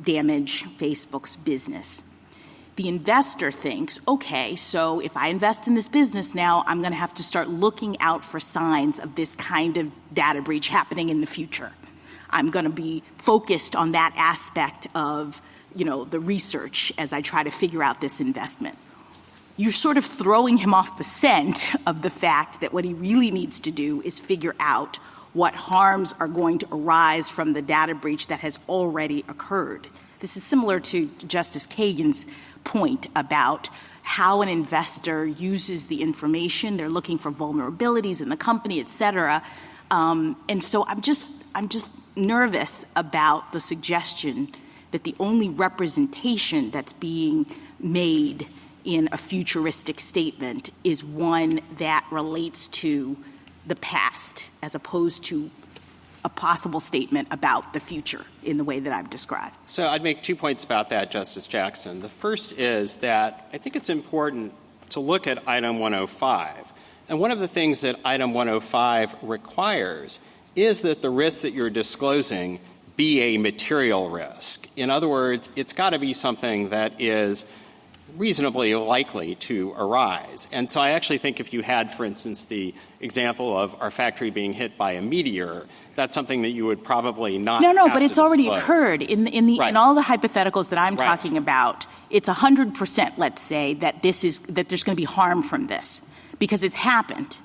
damage Facebook's business. The investor thinks, okay, so if I invest in this business now, I'm going to have to start looking out for signs of this kind of data breach happening in the future. I'm going to be focused on that aspect of the research as I try to figure out this investment. You're sort of throwing him off the scent of the fact that what he really needs to do is figure out what harms are going to arise from the data breach that has already occurred. This is similar to Justice Kagan's point about how an investor uses the information. They're looking for vulnerabilities in the company, et cetera. And so I'm just nervous about the suggestion that the only representation that's being made in a futuristic statement is one that relates to the past as opposed to a possible statement about the future in the way that I've described. So I'd make 2 points about that, Justice Jackson. The first is that I think it's important to look at Item 105. And one of the things that Item 105 requires is that the risk that you're disclosing be a material risk. In other words, it's got to be something that is reasonably likely to arise. And so I actually think if you had, for instance, the example of our factory being hit by a meteor, that's something that you would probably not No, have but to it's already disclose. occurred. In all the hypotheticals that I'm talking about, it's 100%, let's say, that there's going to be harm from this because it's happened.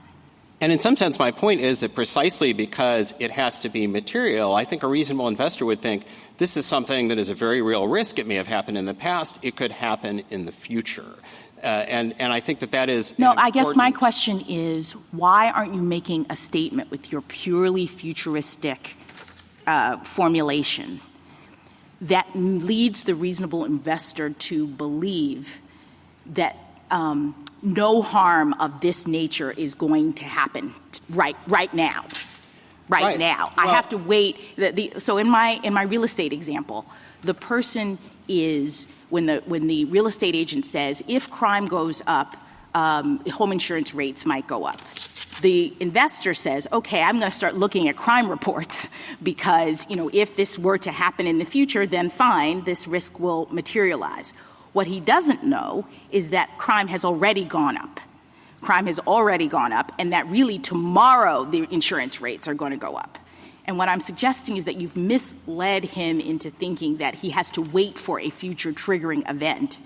And in some sense, my point is that precisely because it has to be material, I think a reasonable investor would think this is something that is a very real risk. It may have happened in the past. It could happen in the future. And I think that is No, I guess my question is, why aren't you making a statement with your purely futuristic formulation that leads the reasonable investor to believe that no harm of this nature is going to happen right now. Right now. Well, I have to wait. So in my real estate example, the person is, when the real estate agent says, if crime goes up, home insurance rates might go up. The investor says, okay, I'm going to start looking at crime reports because, if this were to happen in the future, then fine, this risk will materialize. What he doesn't know is that crime has already gone up. Crime has already gone up, and that really tomorrow the insurance rates are going to go up. And what I'm suggesting is that you've misled him into thinking that he has to wait for a future triggering event,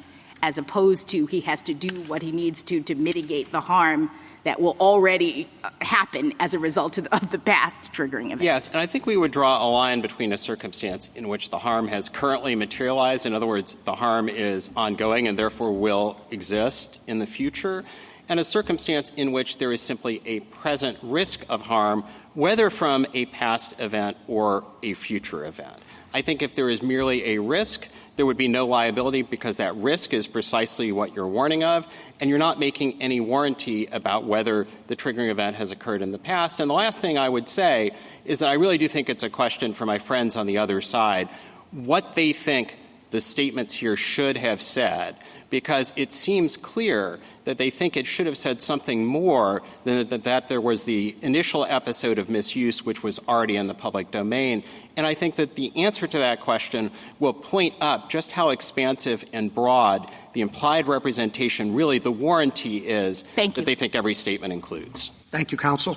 as opposed to he has to do what he needs to mitigate the harm that will already happen as a result of the past triggering event. Yes, and I think we would draw a line between a circumstance in which the harm has currently materialized. In other words, the harm is ongoing and therefore will exist in the future, and a circumstance in which there is simply a present risk of harm, whether from a past event or a future event. I think if there is merely a risk, there would be no liability because that risk is precisely what you're warning of, and you're not making any warranty about whether the triggering event has occurred in the past. And the last thing I would say is that I really do think it's a question for my friends on the other side, what they think the statements here should have said, because it seems clear that they think it should have said something more than that there was the initial episode of misuse which was already in the public domain. And I think that the answer to that question will point up just how expansive and broad the implied representation, really the warranty is that they think every statement includes. Thank you, counsel.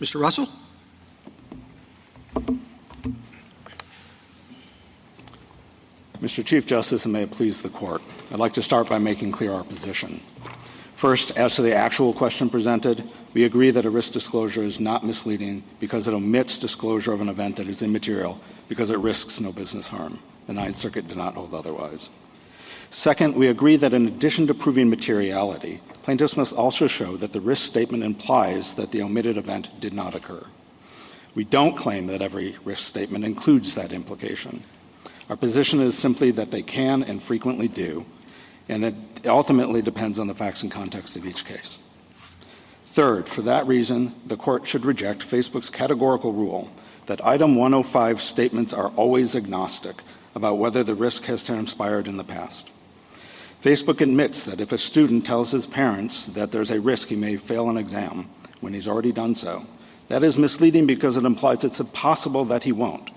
Mr. Russell? Mr. Chief Justice, and may it please the Court, I'd like to start by making clear our position. First, as to the actual question presented, we agree that a risk disclosure is not misleading because it omits disclosure of an event that is immaterial because it risks no business harm. The Ninth Circuit did not hold otherwise. Second, we agree that in addition to proving materiality, plaintiffs must also show that the risk statement implies that the omitted event did not occur. We don't claim that every risk statement includes that implication. Our position is simply that they can and frequently do, and it ultimately depends on the facts and context of each case. Third, for that reason, the Court should reject Facebook's categorical rule that Item 105 statements are always agnostic about whether the risk has transpired in the past. Facebook admits that if a student tells his parents that there's a risk he may fail an exam when he's already done so, that is misleading because it implies it's possible that he won't,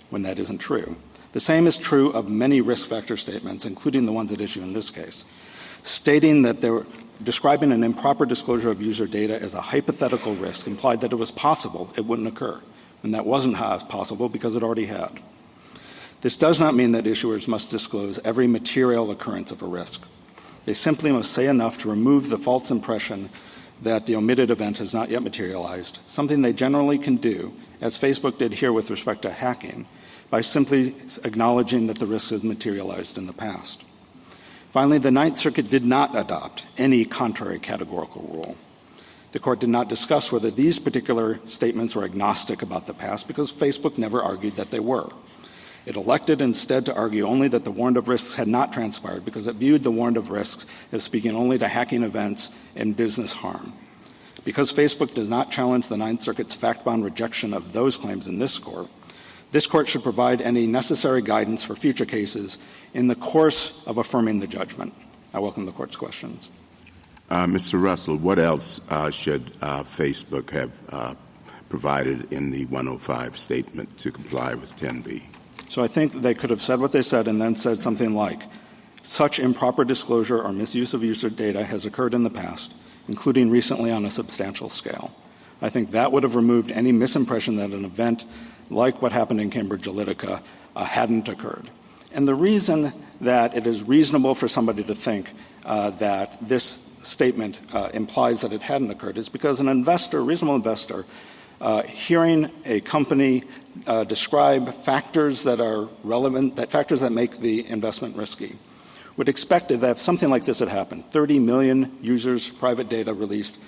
when that isn't true. The same is true of many risk factor statements, including the ones at issue in this case, stating that they're describing an improper disclosure of user data as a hypothetical risk implied that it was possible it wouldn't occur, and that wasn't possible because it already had. This does not mean that issuers must disclose every material occurrence of a risk. They simply must say enough to remove the false impression that the omitted event has not yet materialized, something they generally can do, as Facebook did here with respect to hacking, by simply acknowledging that the risk has materialized in the past. Finally, the Ninth Circuit did not adopt any contrary categorical rule. The Court did not discuss whether these particular statements were agnostic about the past because Facebook never argued that they were. It elected instead to argue only that the warrant of risks had not transpired because it viewed the warrant of risks as speaking only to hacking events and business harm. Because Facebook does not challenge the Ninth Circuit's fact-bound rejection of those claims in this Court should provide any necessary guidance for future cases in the course of affirming the judgment. I welcome the Court's questions. Mr. Russell, what else should Facebook have provided in the 105 statement to comply with 10b? So I think they could have said what they said and then said something like, such improper disclosure or misuse of user data has occurred in the past, including recently on a substantial scale. I think that would have removed any misimpression that an event like what happened in Cambridge Analytica hadn't occurred. And the reason that it is reasonable for somebody to think that this statement implies that it hadn't occurred is because an investor, a reasonable investor, hearing a company describe factors that are relevant, factors that make the investment risky, would expect that if something like this had happened, 30 million users' private data released,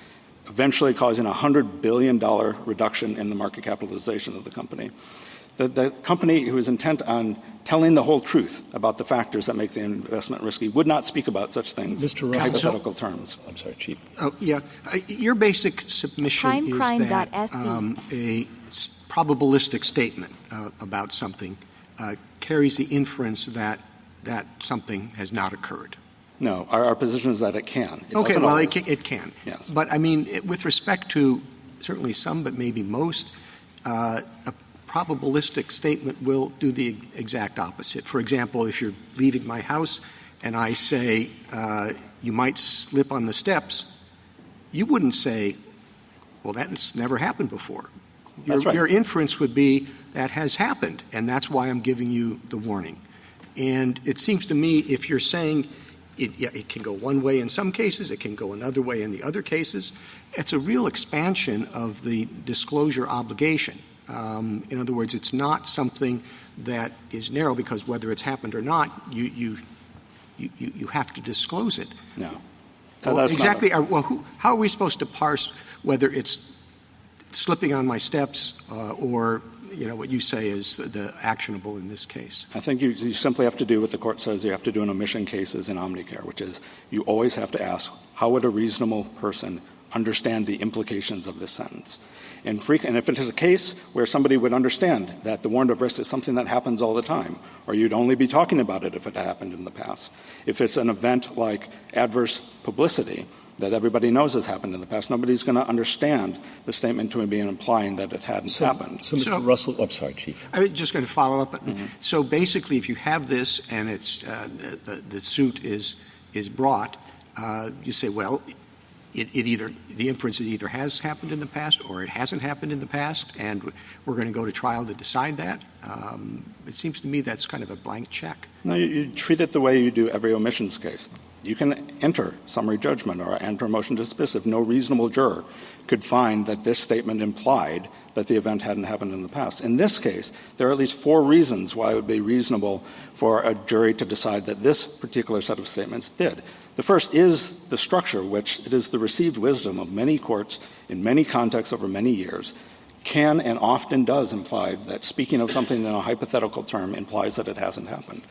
eventually causing a $100 billion reduction in the market capitalization of the company, the company who is intent on telling the whole truth about the factors that make the investment risky would not speak about such things in hypothetical terms. I'm sorry, Chief. Oh, yeah. Your basic submission is that a probabilistic statement about something carries the inference that something has not occurred. No, our position is that it can. Okay, well, it can. Yes. But, I mean, with respect to certainly some, but maybe most, a probabilistic statement will do the exact opposite. For example, if you're leaving my house and I say you might slip on the steps, you wouldn't say, well, that's never happened before. That's right. Your inference would be that has happened, and that's why I'm giving you the warning. And it seems to me if you're saying it can go one way in some cases, it can go another way in the other cases, it's a real expansion of the disclosure obligation. In other words, it's not something that is narrow because whether it's happened or not, you have to disclose it. No. Well, exactly. How are we supposed to parse whether it's slipping on my steps or what you say is the actionable in this case? I think you simply have to do what the court says you have to do in omission cases in Omnicare, which is you always have to ask, how would a reasonable person understand the implications of this sentence? And if it is a case where somebody would understand that the warrant of risk is something that happens all the time, or you'd only be talking about it if it happened in the past. If it's an event like adverse publicity that everybody knows has happened in the past, nobody's going to understand the statement to be implying that it hadn't happened. So, Mr. Russell, I'm sorry, Chief. I was just going to follow up. So basically, if you have this and it's the suit is brought, you say, well, the inference either has happened in the past or it hasn't happened in the past, and we're going to go to trial to decide that. It seems to me that's kind of a blank check. No, you treat it the way you do every omissions case. You can enter summary judgment or enter a motion to dismiss if no reasonable juror could find that this statement implied that the event hadn't happened in the past. In this case, there are at least 4 reasons why it would be reasonable for a jury to decide that this particular set of statements did. The first is the structure, which it is the received wisdom of many courts in many contexts over many years, can and often does imply that speaking of something in a hypothetical term implies that it hasn't happened.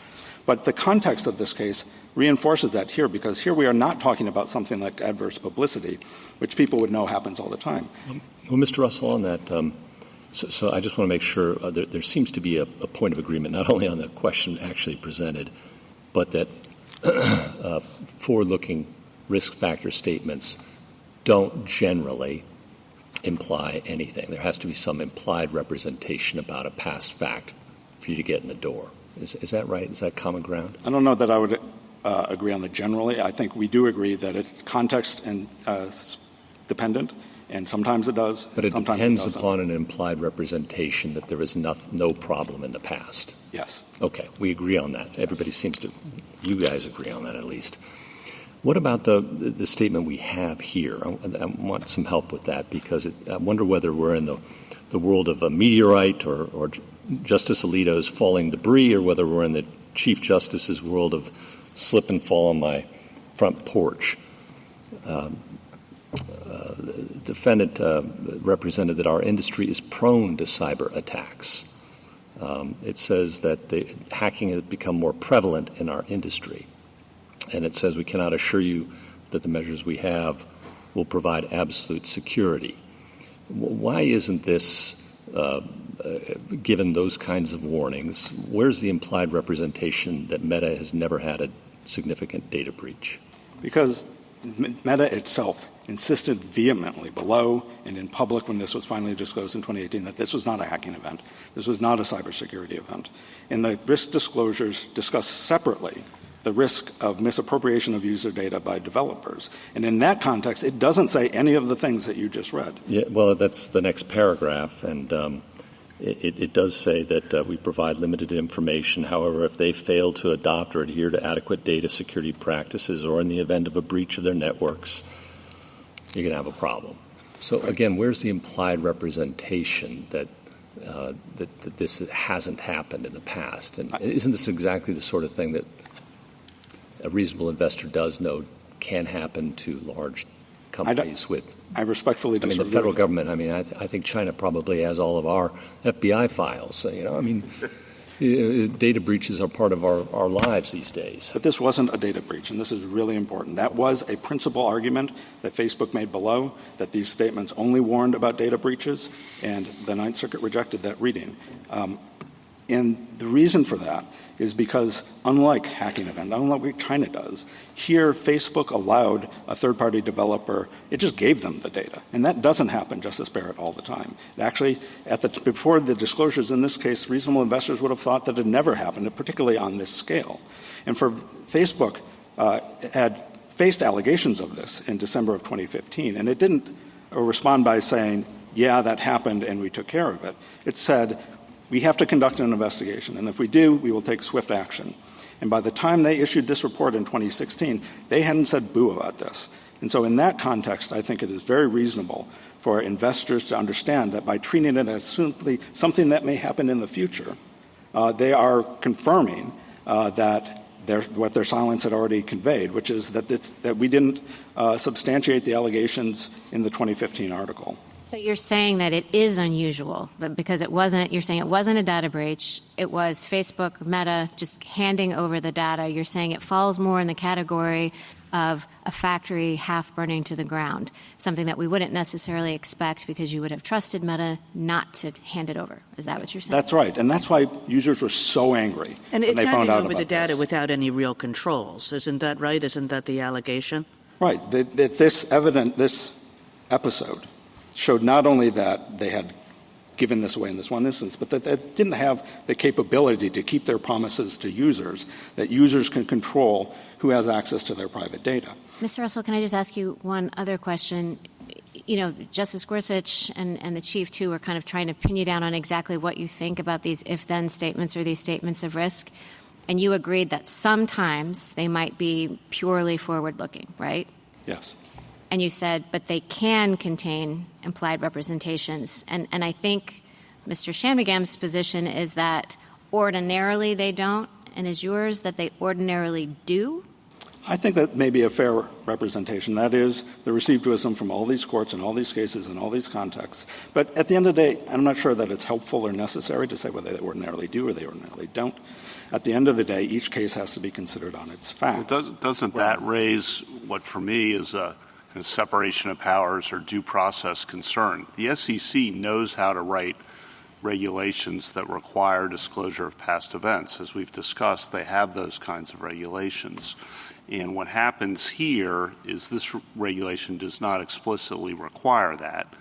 But the context of this case reinforces that here, because here we are not talking about something like adverse publicity, which people would know happens all the time. Well, Mr. Russell, on that, so I just want to make sure there seems to be a point of agreement, not only on the question actually presented, but that forward-looking risk factor statements don't generally imply anything. There has to be some implied representation about a past fact for you to get in the door. Is that right? Is that common ground? I don't know that I would agree on the generally. I think we do agree that it's context and dependent, and sometimes it does. But it sometimes depends upon an implied representation that there is no problem in the past. Yes. Okay, we agree on that. Everybody seems to, you guys agree on that at least. What about the statement we have here? I want some help with that because I wonder whether we're in the world of a meteorite or Justice Alito's falling debris, or whether we're in the Chief Justice's world of slip and fall on my front porch. The defendant represented that our industry is prone to cyber attacks. It says that the hacking has become more prevalent in our industry. And it says we cannot assure you that the measures we have will provide absolute security. Why isn't this, given those kinds of warnings, where's the implied representation that Meta has never had a significant data breach? Because Meta itself insisted vehemently below and in public when this was finally disclosed in 2018 that this was not a hacking event. This was not a cybersecurity event. And the risk disclosures discuss separately the risk of misappropriation of user data by developers. And in that context, it doesn't say any of the things that you just read. Yeah, well, that's the next paragraph. And it does say that we provide limited information. However, if they fail to adopt or adhere to adequate data security practices or in the event of a breach of their networks, you're going to have a problem. So, again, where's the implied representation that this hasn't happened in the past? And isn't this exactly the sort of thing that a reasonable investor does know can happen to large companies I respectfully disagree. I mean, the federal government, I think China probably has all of our FBI files. Data breaches are part of our lives these days. But this wasn't a data breach, and this is really important. That was a principal argument that Facebook made below, that these statements only warned about data breaches, and the Ninth Circuit rejected that reading. And the reason for that is because, unlike hacking event, unlike what China does, here Facebook allowed a third-party developer, it just gave them the data. And that doesn't happen, Justice Barrett, all the time. It actually, before the disclosures in this case, reasonable investors would have thought that it never happened, particularly on this scale. And for Facebook had faced allegations of this in December of 2015, and it didn't respond by saying, yeah, that happened and we took care of it. It said, we have to conduct an investigation, and if we do, we will take swift action. And by the time they issued this report in 2016, they hadn't said boo about this. And so in that context, I think it is very reasonable for investors to understand that by treating it as simply something that may happen in the future, they are confirming that what their silence had already conveyed, which is that we didn't substantiate the allegations in the 2015 article. So you're saying that it is unusual, because you're saying it wasn't a data breach, it was Facebook, Meta, just handing over the data. You're saying it falls more in the category of a factory half burning to the ground, something that we wouldn't necessarily expect because you would have trusted Meta not to hand it over. Is that what you're saying? That's right. And that's why users were so angry and when they found out about over the data this. Without any real controls. Isn't that right? Isn't that the allegation? Right. This episode showed not only that they had given this away in this one instance, but that they didn't have the capability to keep their promises to users, that users can control who has access to their private data. Mr. Russell, can I just ask you one other question? You know, Justice Gorsuch and the Chief, too, are kind of trying to pin you down on exactly what you think about these if-then statements or these statements of risk. And you agreed that sometimes they might be purely forward-looking, right? Yes. And you said, but they can contain implied representations. And I think Mr. Shanmugam's position is that ordinarily they don't, and is yours that they ordinarily do? I think that may be a fair representation. That is the received wisdom from all these courts and all these cases and all these contexts. But at the end of the day, I'm not sure that it's helpful or necessary to say whether they ordinarily do or they ordinarily don't. At the end of the day, each case has to be considered on its facts. Well, doesn't that raise what for me is a separation of powers or due process concern? The SEC knows how to write regulations that require disclosure of past events. As we've discussed, they have those kinds of regulations. And what happens here is this regulation does not explicitly require that.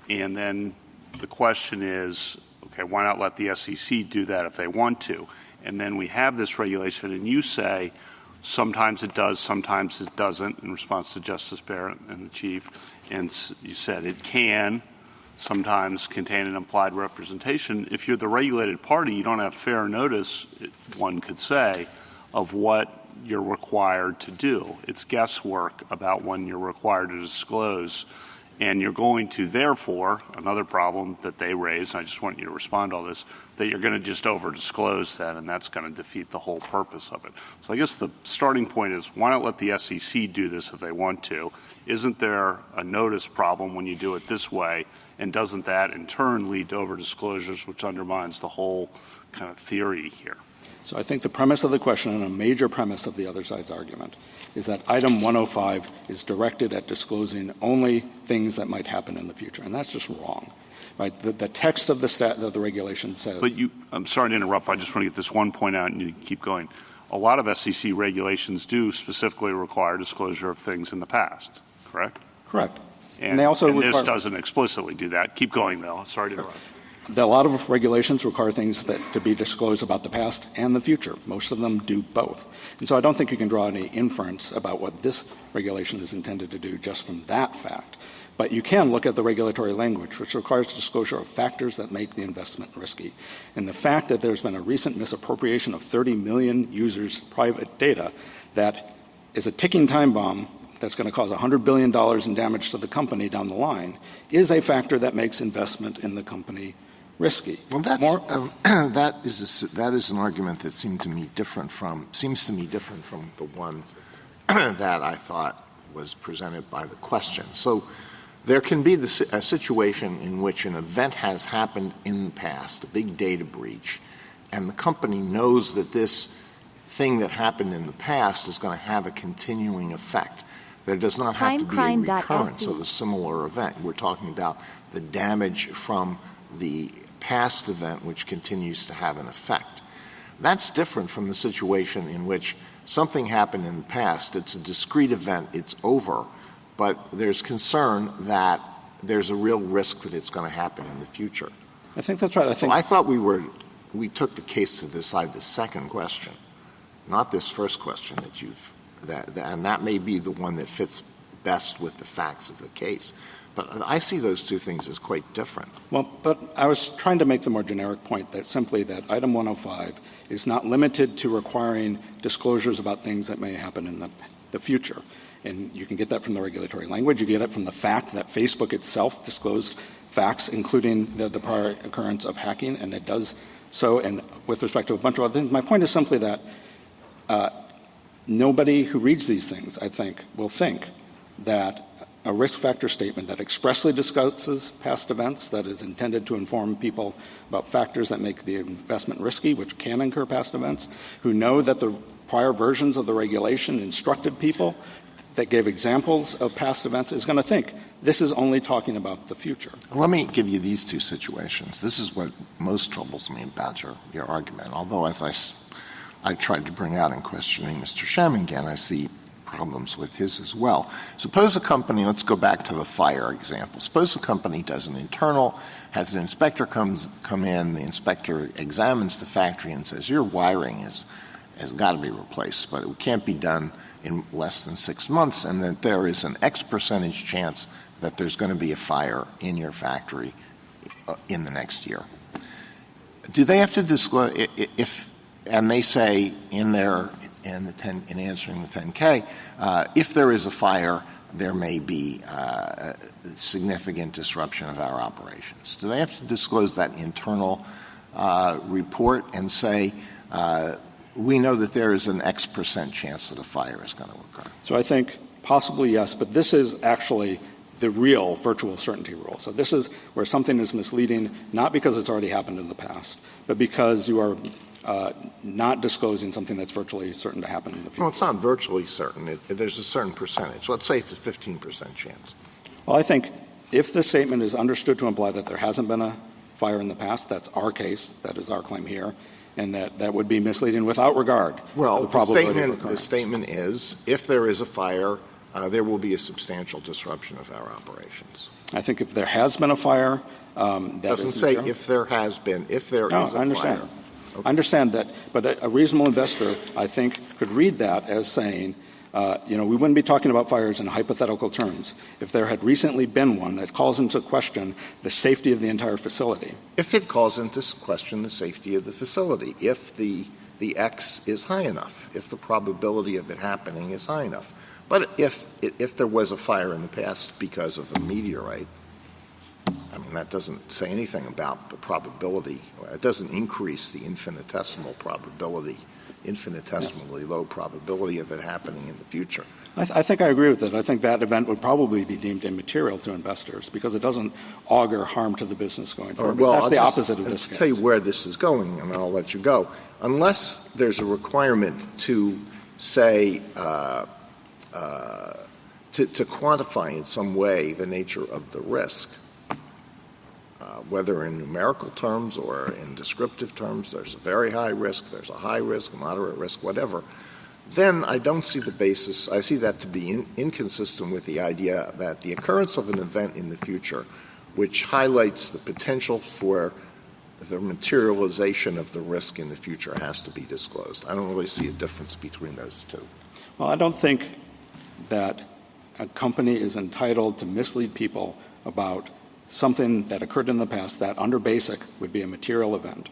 And then the question is, okay, why not let the SEC do that if they want to? And then we have this regulation, and you say, sometimes it does, sometimes it doesn't, in response to Justice Barrett and the Chief. And you said it can sometimes contain an implied representation. If you're the regulated party, you don't have fair notice, one could say, of what you're required to do. It's guesswork about when you're required to disclose. And you're going to, therefore, another problem that they raise, and I just want you to respond to all this, that you're going to just over-disclose that, and that's going to defeat the whole purpose of it. So I guess the starting point is, why not let the SEC do this if they want to? Isn't there a notice problem when you do it this way? And doesn't that, in turn, lead to over-disclosures, which undermines the whole kind of theory here? So I think the premise of the question and a major premise of the other side's argument is that item 105 is directed at disclosing only things that might happen in the future. And that's just wrong. Right? The text of the regulation says... But I'm sorry to interrupt. I just want to get this one point out and you keep going. A lot of SEC regulations do specifically require disclosure of things in the past, correct? Correct. And they also this doesn't explicitly do that. Keep going, though. Sorry to interrupt. A lot of regulations require things to be disclosed about the past and the future. Most of them do both. And so I don't think you can draw any inference about what this regulation is intended to do just from that fact. But you can look at the regulatory language, which requires disclosure of factors that make the investment risky. And the fact that there's been a recent misappropriation of 30 million users' private data that is a ticking time bomb that's going to cause $100 billion in damage to the company down the line is a factor that makes investment in the company risky. Well, that is an argument that seems to me different from the one that I thought was presented by the question. So there can be a situation in which an event has happened in the past, a big data breach, and the company knows that this thing that happened in the past is going to have a continuing effect. There does not have to be a recurrence of a similar event. We're talking about the damage from the past event which continues to have an effect. That's different from the situation in which something happened in the past. It's a discrete event. It's over. But there's concern that there's a real risk that it's going to happen in the future. I think that's right. I thought we took the case to decide the second question, not this first question and that may be the one that fits best with the facts of the case. But I see those two things as quite different. Well, but I was trying to make the more generic point that simply that Item 105 is not limited to requiring disclosures about things that may happen in the future. And you can get that from the regulatory language. You get it from the fact that Facebook itself disclosed facts, including the prior occurrence of hacking, and it does so. And with respect to a bunch of other things, my point is simply that nobody who reads these things, I think, will think that a risk factor statement that expressly discusses past events, that is intended to inform people about factors that make the investment risky, which can incur past events, who know that the prior versions of the regulation instructed people, that gave examples of past events, is going to think this is only talking about the future. Let me give you these two situations. This is what most troubles me about your argument, although as I tried to bring out in questioning Mr. Shammingham, I see problems with his as well. Suppose a company, let's go back to the fire example. Suppose a company does an internal, has an inspector come in, the inspector examines the factory and says, your wiring has got to be replaced, but it can't be done in less than 6 months, and that there is an X percentage chance that there's going to be a fire in your factory in the next year. Do they have to disclose and they say in answering the 10K, if there is a fire, there may be significant disruption of our operations. Do they have to disclose that internal report and say, we know that there is an X percent chance that a fire is going to occur? So I think possibly yes, but this is actually the real virtual certainty rule. So this is where something is misleading, not because it's already happened in the past, but because you are not disclosing something that's virtually certain to happen in the future. Well, it's not virtually certain. There's a certain percentage. Let's say it's a 15% chance. Well, I think if the statement is understood to imply that there hasn't been a fire in the past, that's our case, that is our claim here, and that would be misleading without regard. Well, the probability of the statement is, if there is a fire, there will be a substantial disruption of our operations. I think if there has been a fire, that doesn't say if there has been. If there is a fire. Okay. I understand that, but a reasonable investor, I think, could read that as saying, we wouldn't be talking about fires in hypothetical terms if there had recently been one that calls into question the safety of the entire facility. If it calls into question the safety of the facility, if the X is high enough, if the probability of it happening is high enough. But if there was a fire in the past because of a meteorite, I mean, that doesn't say anything about the probability. It doesn't increase the infinitesimally low probability of it happening in the future. I think I agree with that. I think that event would probably be deemed immaterial to investors because it doesn't augur harm to the business going forward. Well, that's the opposite of this case. I'll tell you where this is going, and I'll let you go. Unless there's a requirement to say to quantify in some way the nature of the risk, whether in numerical terms or in descriptive terms, there's a very high risk, there's a high risk, a moderate risk, whatever, then I don't see the basis. I see that to be inconsistent with the idea that the occurrence of an event in the future which highlights the potential for the materialization of the risk in the future has to be disclosed. I don't really see a difference between those two. Well, I don't think that a company is entitled to mislead people about something that occurred in the past that under BASIC would be a material event,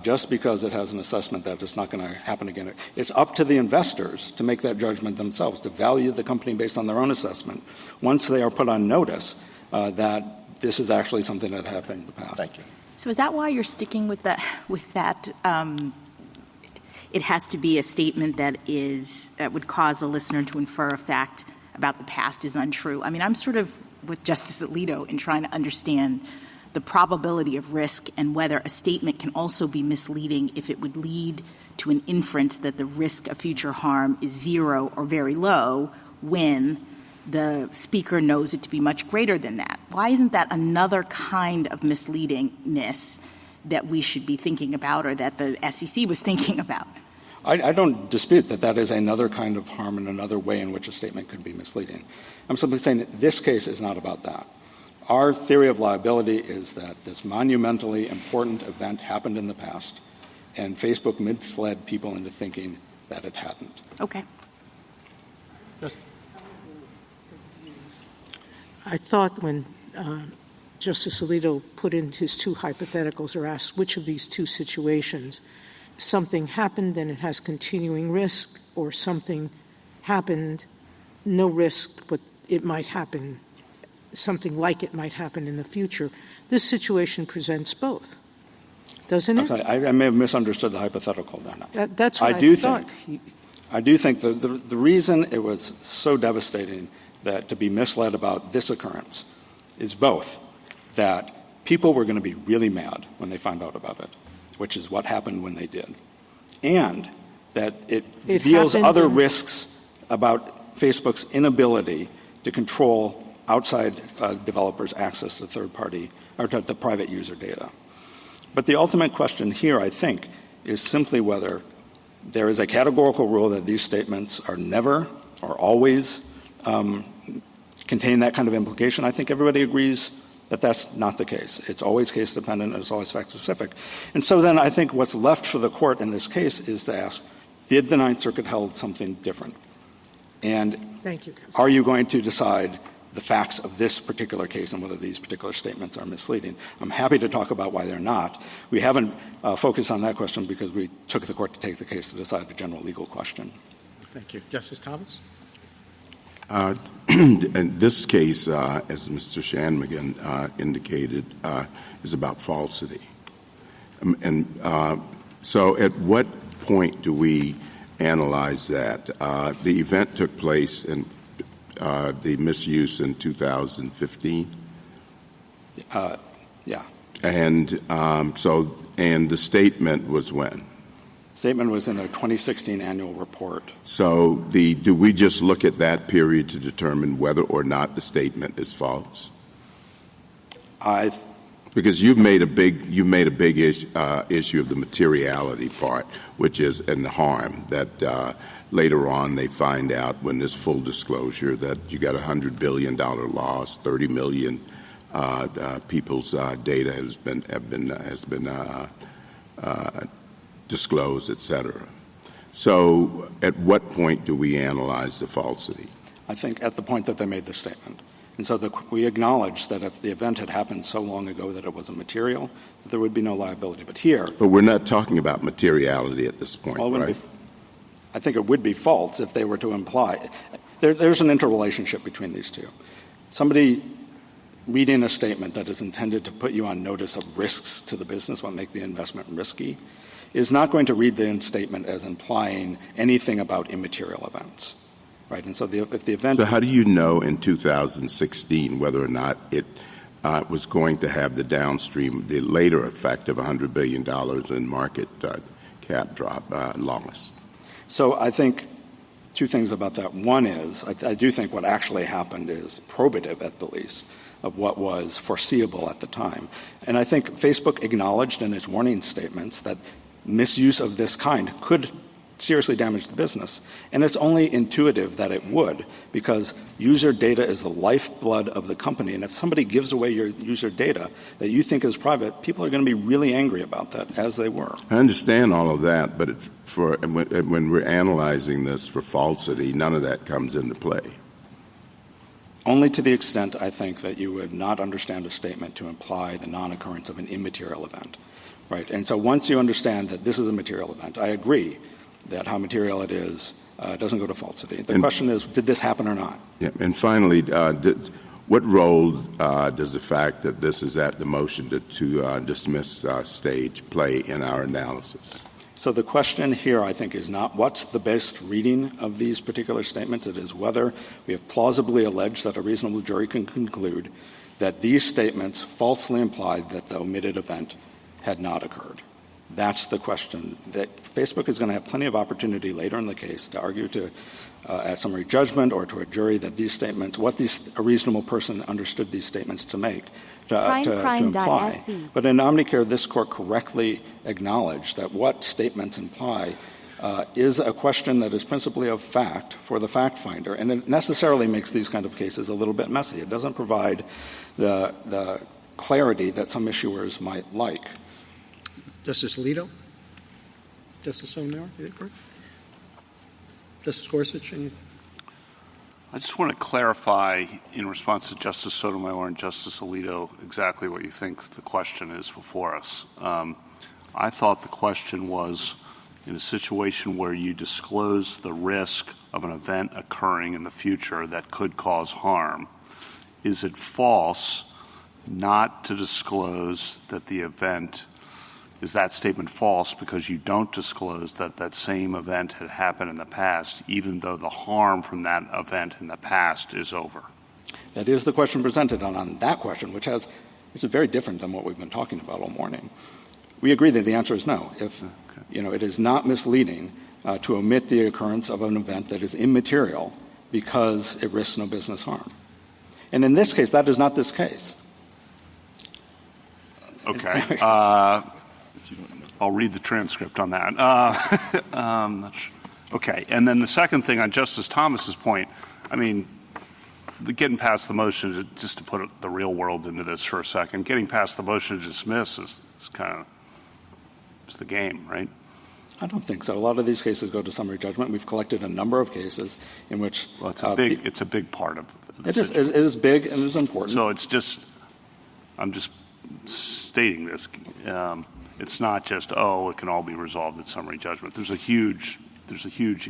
just because it has an assessment that it's not going to happen again. It's up to the investors to make that judgment themselves, to value the company based on their own assessment once they are put on notice that this is actually something that happened in the past. Thank you. So is that why you're sticking with that? It has to be a statement that would cause a listener to infer a fact about the past is untrue. I mean, I'm sort of with Justice Alito in trying to understand the probability of risk and whether a statement can also be misleading if it would lead to an inference that the risk of future harm is zero or very low when the speaker knows it to be much greater than that. Why isn't that another kind of misleadingness that we should be thinking about or that the SEC was thinking about? I don't dispute that that is another kind of harm and another way in which a statement could be misleading. I'm simply saying that this case is not about that. Our theory of liability is that this monumentally important event happened in the past, and Facebook misled people into thinking that it hadn't. Okay. I thought when Justice Alito put in his two hypotheticals or asked which of these two situations something happened and it has continuing risk, or something happened, no risk, but it might happen, something like it might happen in the future. This situation presents both, doesn't it? I may have misunderstood the hypothetical then. That's what I thought. I do think the reason it was so devastating that to be misled about this occurrence is both that people were going to be really mad when they found out about it, which is what happened when they did, and that it reveals other risks about Facebook's inability to control outside developers' access to third-party or to the private user data. But the ultimate question here, I think, is simply whether there is a categorical rule that these statements are never or always contain that kind of implication. I think everybody agrees that that's not the case. It's always case-dependent and it's always fact-specific. And so then I think what's left for the court in this case is to ask, did the Ninth Circuit hold something different? And Thank you. Are you going to decide the facts of this particular case and whether these particular statements are misleading? I'm happy to talk about why they're not. We haven't focused on that question because we took the court to take the case to decide the general legal question. Thank you. Justice Thomas? In this case, as Mr. Shanmugam indicated, is about falsity. So at what point do we analyze that? The event took place in the misuse in 2015? Yeah. And and the statement was when? Statement was in a 2016 annual report. So do we just look at that period to determine whether or not the statement is false? Because you've made a big issue of the materiality part, which is in the harm that later on they find out when there's full disclosure that you got $100 billion loss, 30 million people's data has been disclosed, et cetera. So at what point do we analyze the falsity? I think at the point that they made the statement. And so we acknowledge that if the event had happened so long ago that it wasn't material, that there would be no liability. But we're not talking about materiality at this point, right? I think it would be false if they were to imply. There's an interrelationship between these two. Somebody reading a statement that is intended to put you on notice of risks to the business, what make the investment risky, is not going to read the statement as implying anything about immaterial events. Right, and so if the event. So how do you know in 2016 whether or not it was going to have the later effect of $100 billion in market cap drop loss? So I think two things about that. One is I do think what actually happened is probative at the least of what was foreseeable at the time. And I think Facebook acknowledged in its warning statements that misuse of this kind could seriously damage the business. And it's only intuitive that it would, because user data is the lifeblood of the company. And if somebody gives away your user data that you think is private, people are going to be really angry about that, as they were. I understand all of that, but when we're analyzing this for falsity, none of that comes into play. Only to the extent, I think, that you would not understand a statement to imply the non-occurrence of an immaterial event. Right? And so once you understand that this is a material event, I agree that how material it is doesn't go to falsity. The question is, did this happen or not? Yeah. And finally, what role does the fact that this is at the motion to dismiss stage play in our analysis? So the question here, I think, is not what's the best reading of these particular statements. It is whether we have plausibly alleged that a reasonable jury can conclude that these statements falsely implied that the omitted event had not occurred. That's the question that Facebook is going to have plenty of opportunity later in the case to argue to at summary judgment or to a jury that these statements, a reasonable person understood these statements to make, to imply. But in Omnicare, this court correctly acknowledged that what statements imply is a question that is principally of fact for the fact finder, and it necessarily makes these kind of cases a little bit messy. It doesn't provide the clarity that some issuers might like. Justice Alito? Justice Sotomayor? Justice Gorsuch? I just want to clarify in response to Justice Sotomayor and Justice Alito exactly what you think the question is before us. I thought the question was, in a situation where you disclose the risk of an event occurring in the future that could cause harm, is it false not to disclose that the event — is that statement false because you don't disclose that that same event had happened in the past, even though the harm from that event in the past is over? That is the question presented. On that question, which is very different than what we've been talking about all morning, we agree that the answer is no. If it is not misleading to omit the occurrence of an event that is immaterial because it risks no business harm. And in this case, that is not this case. Okay. I'll read the transcript on that. Okay. And then the second thing on Justice Thomas's point, I mean, getting past the motion, just to put the real world into this for a second, getting past the motion to dismiss is kind of it's the game, right? I don't think so. A lot of these cases go to summary judgment. We've collected a number of cases in which — Well, it's a big part of the it is big and it is important. So it's just — I'm just stating this. It's not just, it can all be resolved at summary judgment. There's a huge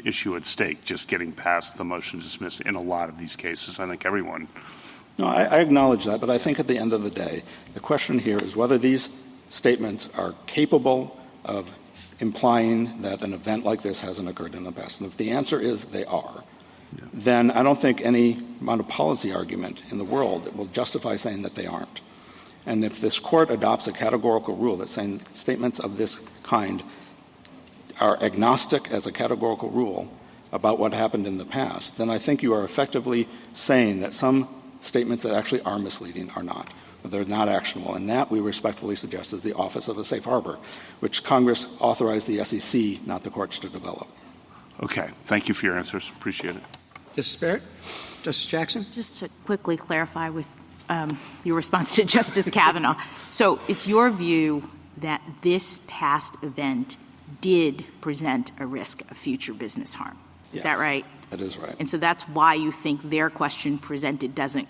issue at stake just getting past the motion to dismiss in a lot of these cases. I think everyone — No, I acknowledge that, but I think at the end of the day, the question here is whether these statements are capable of implying that an event like this hasn't occurred in the past. And if the answer is they are, then I don't think any amount of policy argument in the world will justify saying that they aren't. And if this court adopts a categorical rule that's saying statements of this kind are agnostic as a categorical rule about what happened in the past, then I think you are effectively saying that some statements that actually are misleading are not. They're not actionable. And that, we respectfully suggest, is the office of a safe harbor, which Congress authorized the SEC, not the courts, to develop. Okay. Thank you for your answers. Appreciate it. Justice Barrett? Justice Jackson? Just to quickly clarify with your response to Justice Kavanaugh. So it's your view that this past event did present a risk of future business harm. Is that right? That is right. And so that's why you think their question presented doesn't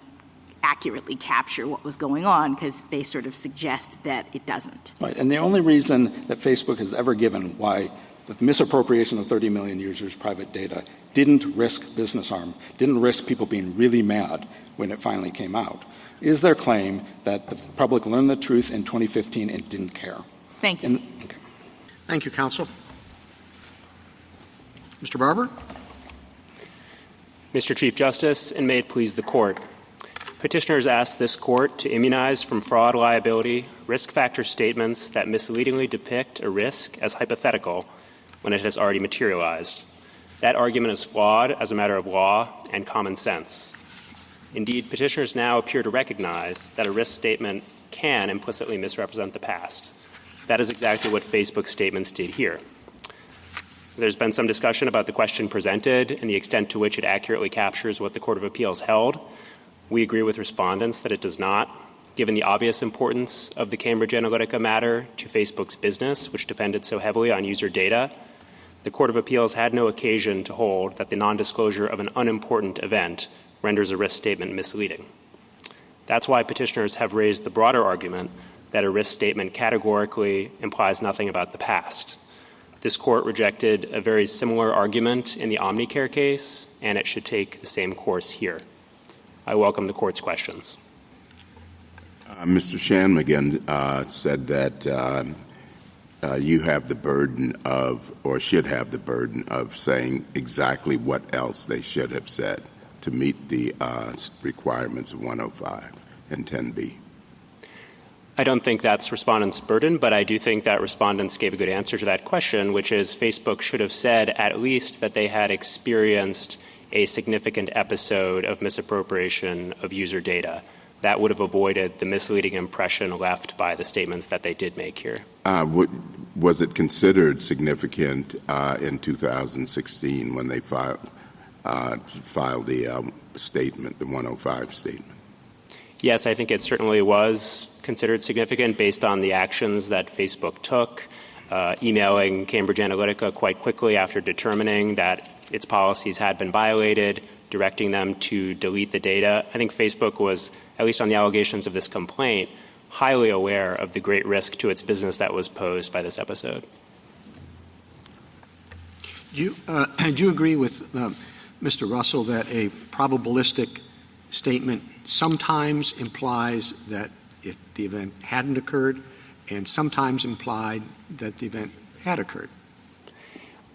accurately capture what was going on, because they sort of suggest that it doesn't. Right. And the only reason that Facebook has ever given why the misappropriation of 30 million users' private data didn't risk business harm, didn't risk people being really mad when it finally came out, is their claim that the public learned the truth in 2015 and didn't care. Thank you. Thank you, counsel. Mr. Barber? Mr. Chief Justice, and may it please the Court. Petitioners ask this Court to immunize from fraud liability risk factor statements that misleadingly depict a risk as hypothetical when it has already materialized. That argument is flawed as a matter of law and common sense. Indeed, petitioners now appear to recognize that a risk statement can implicitly misrepresent the past. That is exactly what Facebook's statements did here. There's been some discussion about the question presented and the extent to which it accurately captures what the Court of Appeals held. We agree with respondents that it does not, given the obvious importance of the Cambridge Analytica matter to Facebook's business, which depended so heavily on user data. The Court of Appeals had no occasion to hold that the nondisclosure of an unimportant event renders a risk statement misleading. That's why petitioners have raised the broader argument that a risk statement categorically implies nothing about the past. This court rejected a very similar argument in the Omnicare case, and it should take the same course here. I welcome the court's questions. Mr. Shanmugam said that you have the burden of, or should have the burden of, saying exactly what else they should have said to meet the requirements of 105 and 10B. I don't think that's respondents' burden, but I do think that respondents gave a good answer to that question, which is Facebook should have said at least that they had experienced a significant episode of misappropriation of user data. That would have avoided the misleading impression left by the statements that they did make here. Was it considered significant in 2016 when they filed the statement, the 105 statement? Yes, I think it certainly was considered significant based on the actions that Facebook took, emailing Cambridge Analytica quite quickly after determining that its policies had been violated, directing them to delete the data. I think Facebook was, at least on the allegations of this complaint, highly aware of the great risk to its business that was posed by this episode. Do you agree with Mr. Russell that a probabilistic statement sometimes implies that the event hadn't occurred and sometimes implied that the event had occurred?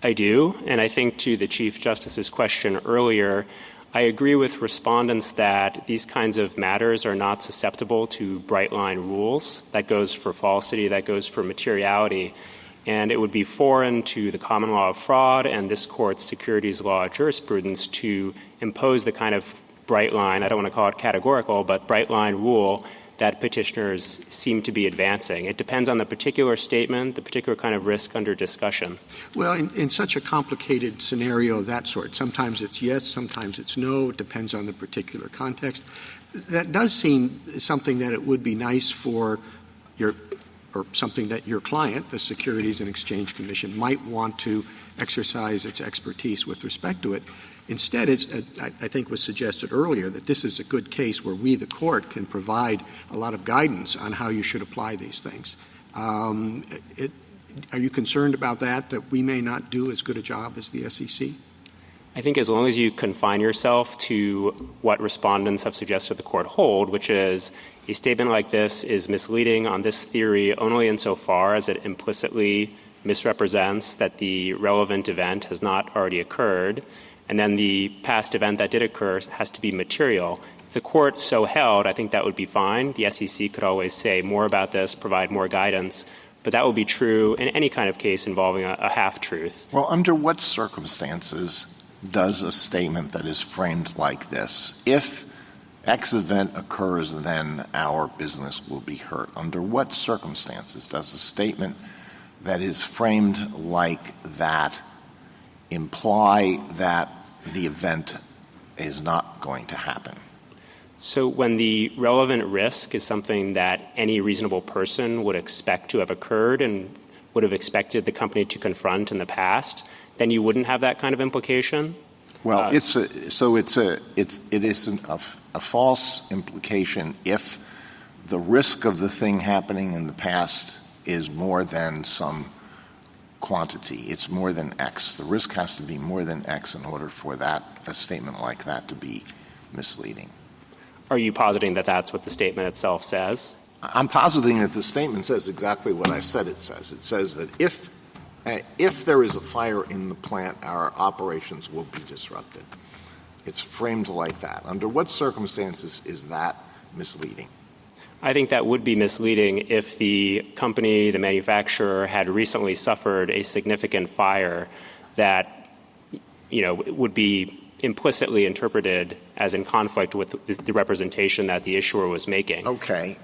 I do, and I think to the Chief Justice's question earlier, I agree with respondents that these kinds of matters are not susceptible to bright-line rules. That goes for falsity, that goes for materiality, and it would be foreign to the common law of fraud and this Court's securities law jurisprudence to impose the kind of bright-line, I don't want to call it categorical, but bright-line rule that petitioners seem to be advancing. It depends on the particular statement, the particular kind of risk under discussion. Well, in such a complicated scenario of that sort, sometimes it's yes, sometimes it's no, it depends on the particular context. That does seem something that it would be nice for something that your client, the Securities and Exchange Commission, might want to exercise its expertise with respect to it. Instead, I think was suggested earlier that this is a good case where we, the court, can provide a lot of guidance on how you should apply these things. Are you concerned about that we may not do as good a job as the SEC? I think as long as you confine yourself to what respondents have suggested the court hold, which is a statement like this is misleading on this theory only insofar as it implicitly misrepresents that the relevant event has not already occurred, and then the past event that did occur has to be material. If the court so held, I think that would be fine. The SEC could always say more about this, provide more guidance, but that would be true in any kind of case involving a half-truth. Well, under what circumstances does a statement that is framed like this, if X event occurs, then our business will be hurt? Under what circumstances does a statement that is framed like that imply that the event is not going to happen? So when the relevant risk is something that any reasonable person would expect to have occurred and would have expected the company to confront in the past, then you wouldn't have that kind of implication? Well, it isn't a false implication if the risk of the thing happening in the past is more than some quantity. It's more than X. The risk has to be more than X in order for a statement like that to be misleading. Are you positing that that's what the statement itself says? I'm positing that the statement says exactly what I said it says. It says that if there is a fire in the plant, our operations will be disrupted. It's framed like that. Under what circumstances is that misleading? I think that would be misleading if the company, the manufacturer, had recently suffered a significant fire that, would be implicitly interpreted as in conflict with the representation that the issuer was making. Okay.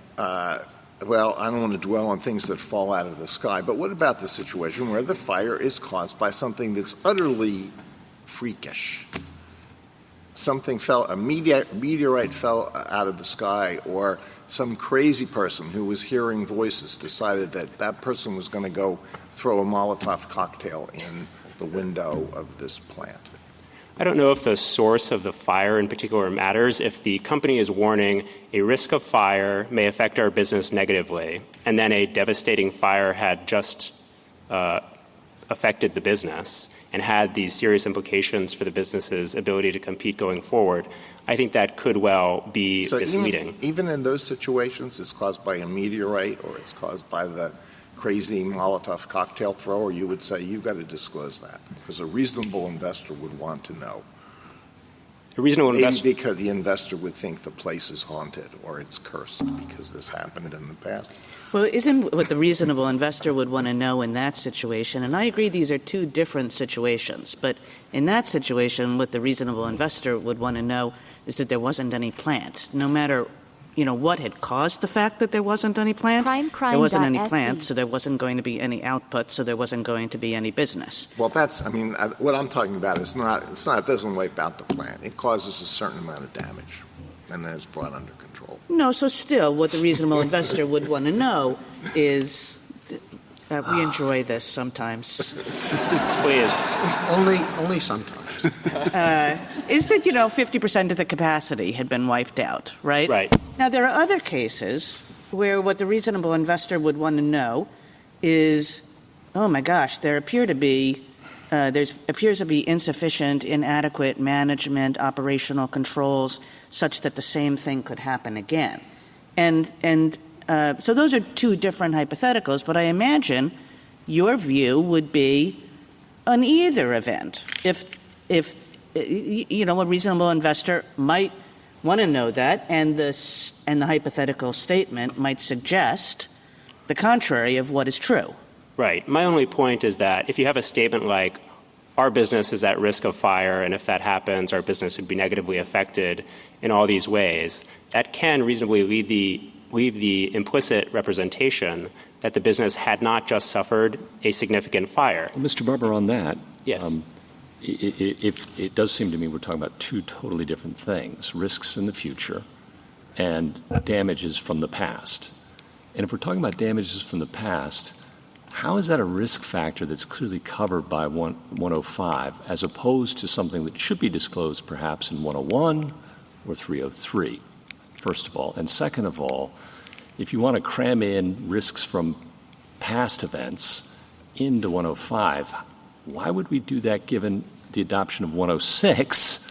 Well, I don't want to dwell on things that fall out of the sky, but what about the situation where the fire is caused by something that's utterly freakish? Something a meteorite fell out of the sky, or some crazy person who was hearing voices decided that person was going to go throw a Molotov cocktail in the window of this plant. I don't know if the source of the fire in particular matters. If the company is warning a risk of fire may affect our business negatively, and then a devastating fire had just affected the business and had these serious implications for the business's ability to compete going forward, I think that could well be misleading. Even in those situations, it's caused by a meteorite or it's caused by the crazy Molotov cocktail thrower, you would say you've got to disclose that because a reasonable investor would want to know. A reasonable investor, because the investor would think the place is haunted or it's cursed because this happened in the past. Well, isn't what the reasonable investor would want to know in that situation, and I agree these are two different situations, but in that situation, what the reasonable investor would want to know is that there wasn't any plant, no matter what had caused the fact that there wasn't any plant? There wasn't any plant, so there wasn't going to be any output, so there wasn't going to be any business. Well, what I'm talking about is it doesn't wipe out the plant. It causes a certain amount of damage, and then it's brought under control. No, so still, what the reasonable investor would want to know is we enjoy this sometimes. Please. Only sometimes. Is that, 50% of the capacity had been wiped out, right? Right. Now, there are other cases where what the reasonable investor would want to know is, oh my gosh, there appears to be insufficient, inadequate management, operational controls such that the same thing could happen again. So those are two different hypotheticals, but I imagine your view would be on either event. If a reasonable investor might want to know that, and the hypothetical statement might suggest the contrary of what is true. Right. My only point is that if you have a statement like, our business is at risk of fire, and if that happens, our business would be negatively affected in all these ways, that can reasonably leave the implicit representation that the business had not just suffered a significant fire. Well, Mr. Barber, on that, yes. It does seem to me we're talking about two totally different things, risks in the future and damages from the past. And if we're talking about damages from the past, how is that a risk factor that's clearly covered by 105 as opposed to something that should be disclosed perhaps in 101 or 303, first of all? And second of all, if you want to cram in risks from past events into 105, why would we do that given the adoption of 106,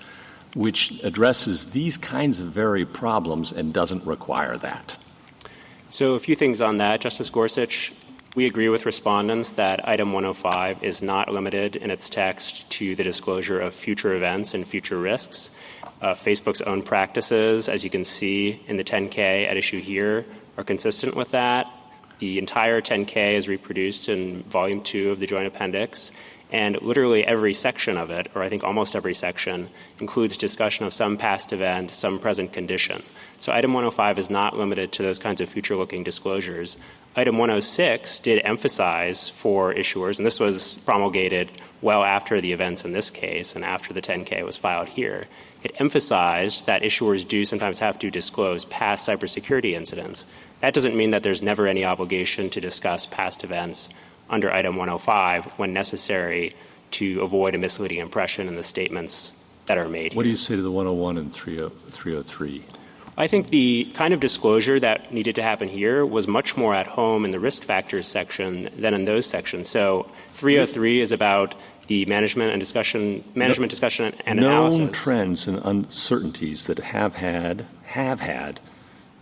which addresses these kinds of very problems and doesn't require that? So a few things on that, Justice Gorsuch. We agree with respondents that Item 105 is not limited in its text to the disclosure of future events and future risks. Facebook's own practices, as you can see in the 10K at issue here, are consistent with that. The entire 10K is reproduced in Volume 2 of the Joint Appendix, and literally every section of it, or I think almost every section, includes discussion of some past event, some present condition. So Item 105 is not limited to those kinds of future-looking disclosures. Item 106 did emphasize for issuers, and this was promulgated well after the events in this case and after the 10K was filed here. It emphasized that issuers do sometimes have to disclose past cybersecurity incidents. That doesn't mean that there's never any obligation to discuss past events under Item 105 when necessary to avoid a misleading impression in the statements that are made here. What do you say to the 101 and 303? I think the kind of disclosure that needed to happen here was much more at home in the risk factors section than in those sections. So 303 is about the management discussion and analysis. Known trends and uncertainties that have had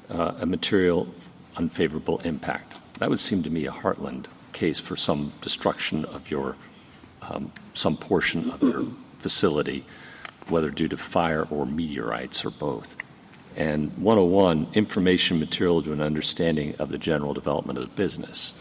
a material unfavorable impact. That would seem to me a heartland case for some destruction of your some portion of your facility, whether due to fire or meteorites or both. And 101, information material to an understanding of the general development of the business.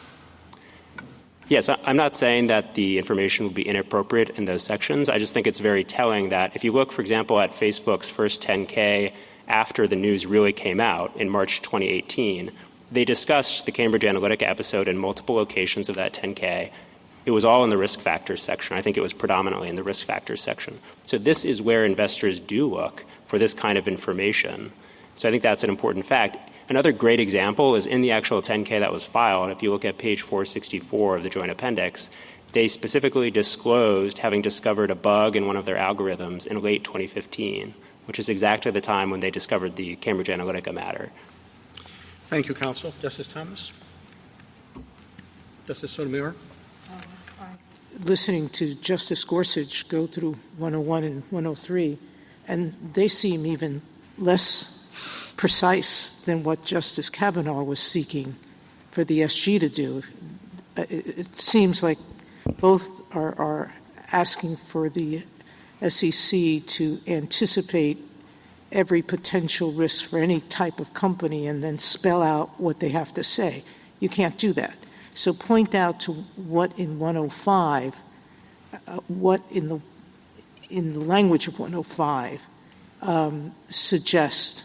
Yes, I'm not saying that the information would be inappropriate in those sections. I just think it's very telling that if you look, for example, at Facebook's first 10K after the news really came out in March 2018, they discussed the Cambridge Analytica episode in multiple locations of that 10K. It was all in the risk factors section. I think it was predominantly in the risk factors section. So this is where investors do look for this kind of information. So I think that's an important fact. Another great example is in the actual 10K that was filed. If you look at page 464 of the joint appendix, they specifically disclosed having discovered a bug in one of their algorithms in late 2015, which is exactly the time when they discovered the Cambridge Analytica matter. Thank you, counsel. Justice Thomas? Justice Sotomayor? Listening to Justice Gorsuch go through 101 and 103, and they seem even less precise than what Justice Kavanaugh was seeking for the SG to do. It seems like both are asking for the SEC to anticipate every potential risk for any type of company and then spell out what they have to say. You can't do that. So point out to what in 105, what in the language of 105 suggests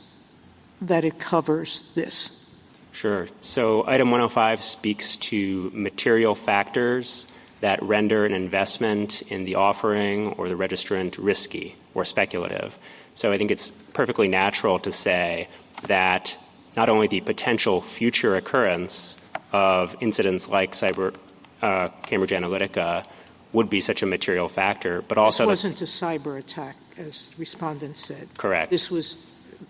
that it covers this. Sure. So item 105 speaks to material factors that render an investment in the offering or the registrant risky or speculative. So I think it's perfectly natural to say that not only the potential future occurrence of incidents like Cambridge Analytica would be such a material factor, but also this wasn't a cyber attack, as respondents said. Correct. This was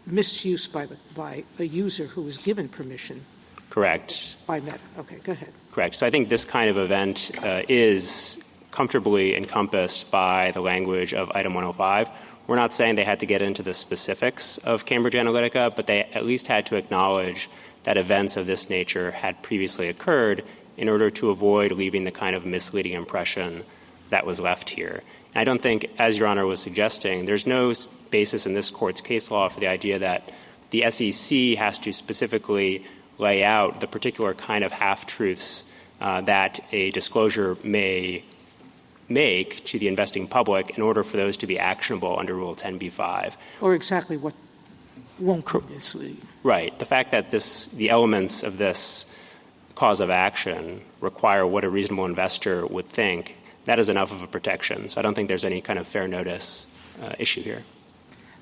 misuse by a user who was given permission. Correct. By Meta. Okay, go ahead. Correct. So I think this kind of event is comfortably encompassed by the language of item 105. We're not saying they had to get into the specifics of Cambridge Analytica, but they at least had to acknowledge that events of this nature had previously occurred in order to avoid leaving the kind of misleading impression that was left here. And I don't think, as Your Honor was suggesting, there's no basis in this Court's case law for the idea that the SEC has to specifically lay out the particular kind of half-truths that a disclosure may make to the investing public in order for those to be actionable under Rule 10b-5. Or exactly what won't be misleading. Right. The fact that the elements of this cause of action require what a reasonable investor would think, that is enough of a protection. So I don't think there's any kind of fair notice issue here.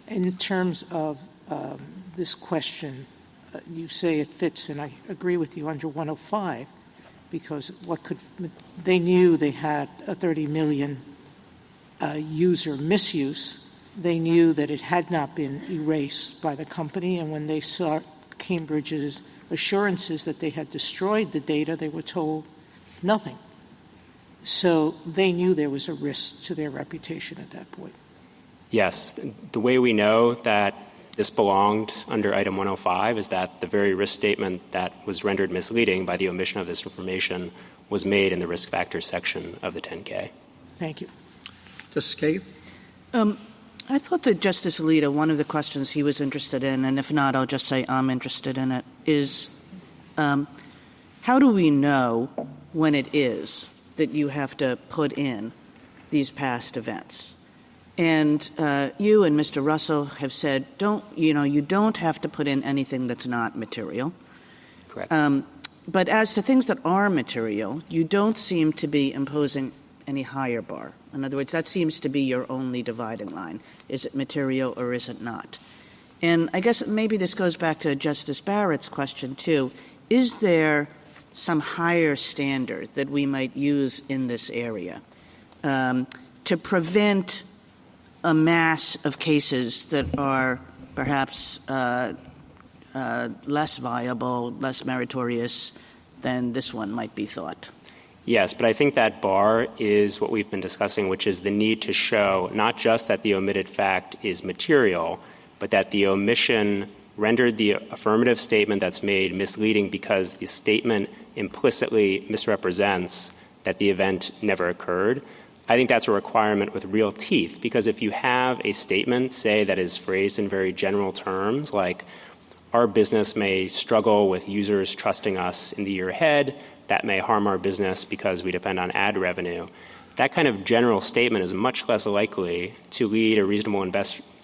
In terms of this question, you say it fits, and I agree with you, under 105, because they knew they had a 30 million user misuse. They knew that it had not been erased by the company, and when they saw Cambridge's assurances that they had destroyed the data, they were told nothing. So they knew there was a risk to their reputation at that point. Yes. The way we know that this belonged under item 105 is that the very risk statement that was rendered misleading by the omission of this information was made in the risk factors section of the 10K. Thank you. Justice Kagan? I thought that Justice Alito, one of the questions he was interested in, and if not, I'll just say I'm interested in it, is how do we know when it is that you have to put in these past events? And you and Mr. Russell have said, you don't have to put in anything that's not material. Correct. But as to things that are material, you don't seem to be imposing any higher bar. In other words, that seems to be your only dividing line. Is it material or is it not? And I guess maybe this goes back to Justice Barrett's question, too. Is there some higher standard that we might use in this area to prevent a mass of cases that are perhaps less viable, less meritorious than this one might be thought? Yes, but I think that bar is what we've been discussing, which is the need to show not just that the omitted fact is material, but that the omission rendered the affirmative statement that's made misleading because the statement implicitly misrepresents that the event never occurred. I think that's a requirement with real teeth, because if you have a statement, say, that is phrased in very general terms, like our business may struggle with users trusting us in the year ahead, that may harm our business because we depend on ad revenue, that kind of general statement is much less likely to lead a reasonable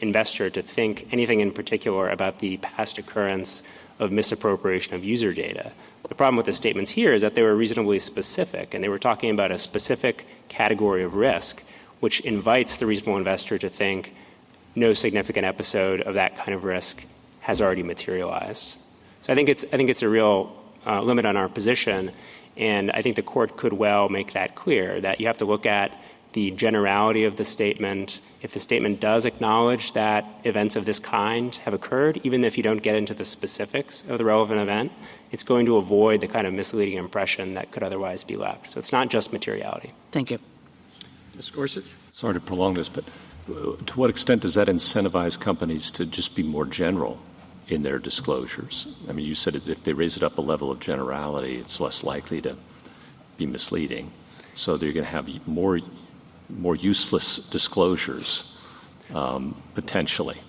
investor to think anything in particular about the past occurrence of misappropriation of user data. The problem with the statements here is that they were reasonably specific, and they were talking about a specific category of risk, which invites the reasonable investor to think no significant episode of that kind of risk has already materialized. So I think it's a real limit on our position, and I think the court could well make that clear, that you have to look at the generality of the statement. If the statement does acknowledge that events of this kind have occurred, even if you don't get into the specifics of the relevant event, it's going to avoid the kind of misleading impression that could otherwise be left. So it's not just materiality. Thank you. Ms. Gorsuch? Sorry to prolong this, but to what extent does that incentivize companies to just be more general in their disclosures? I mean, you said if they raise it up a level of generality, it's less likely to be misleading. So they're going to have more useless disclosures potentially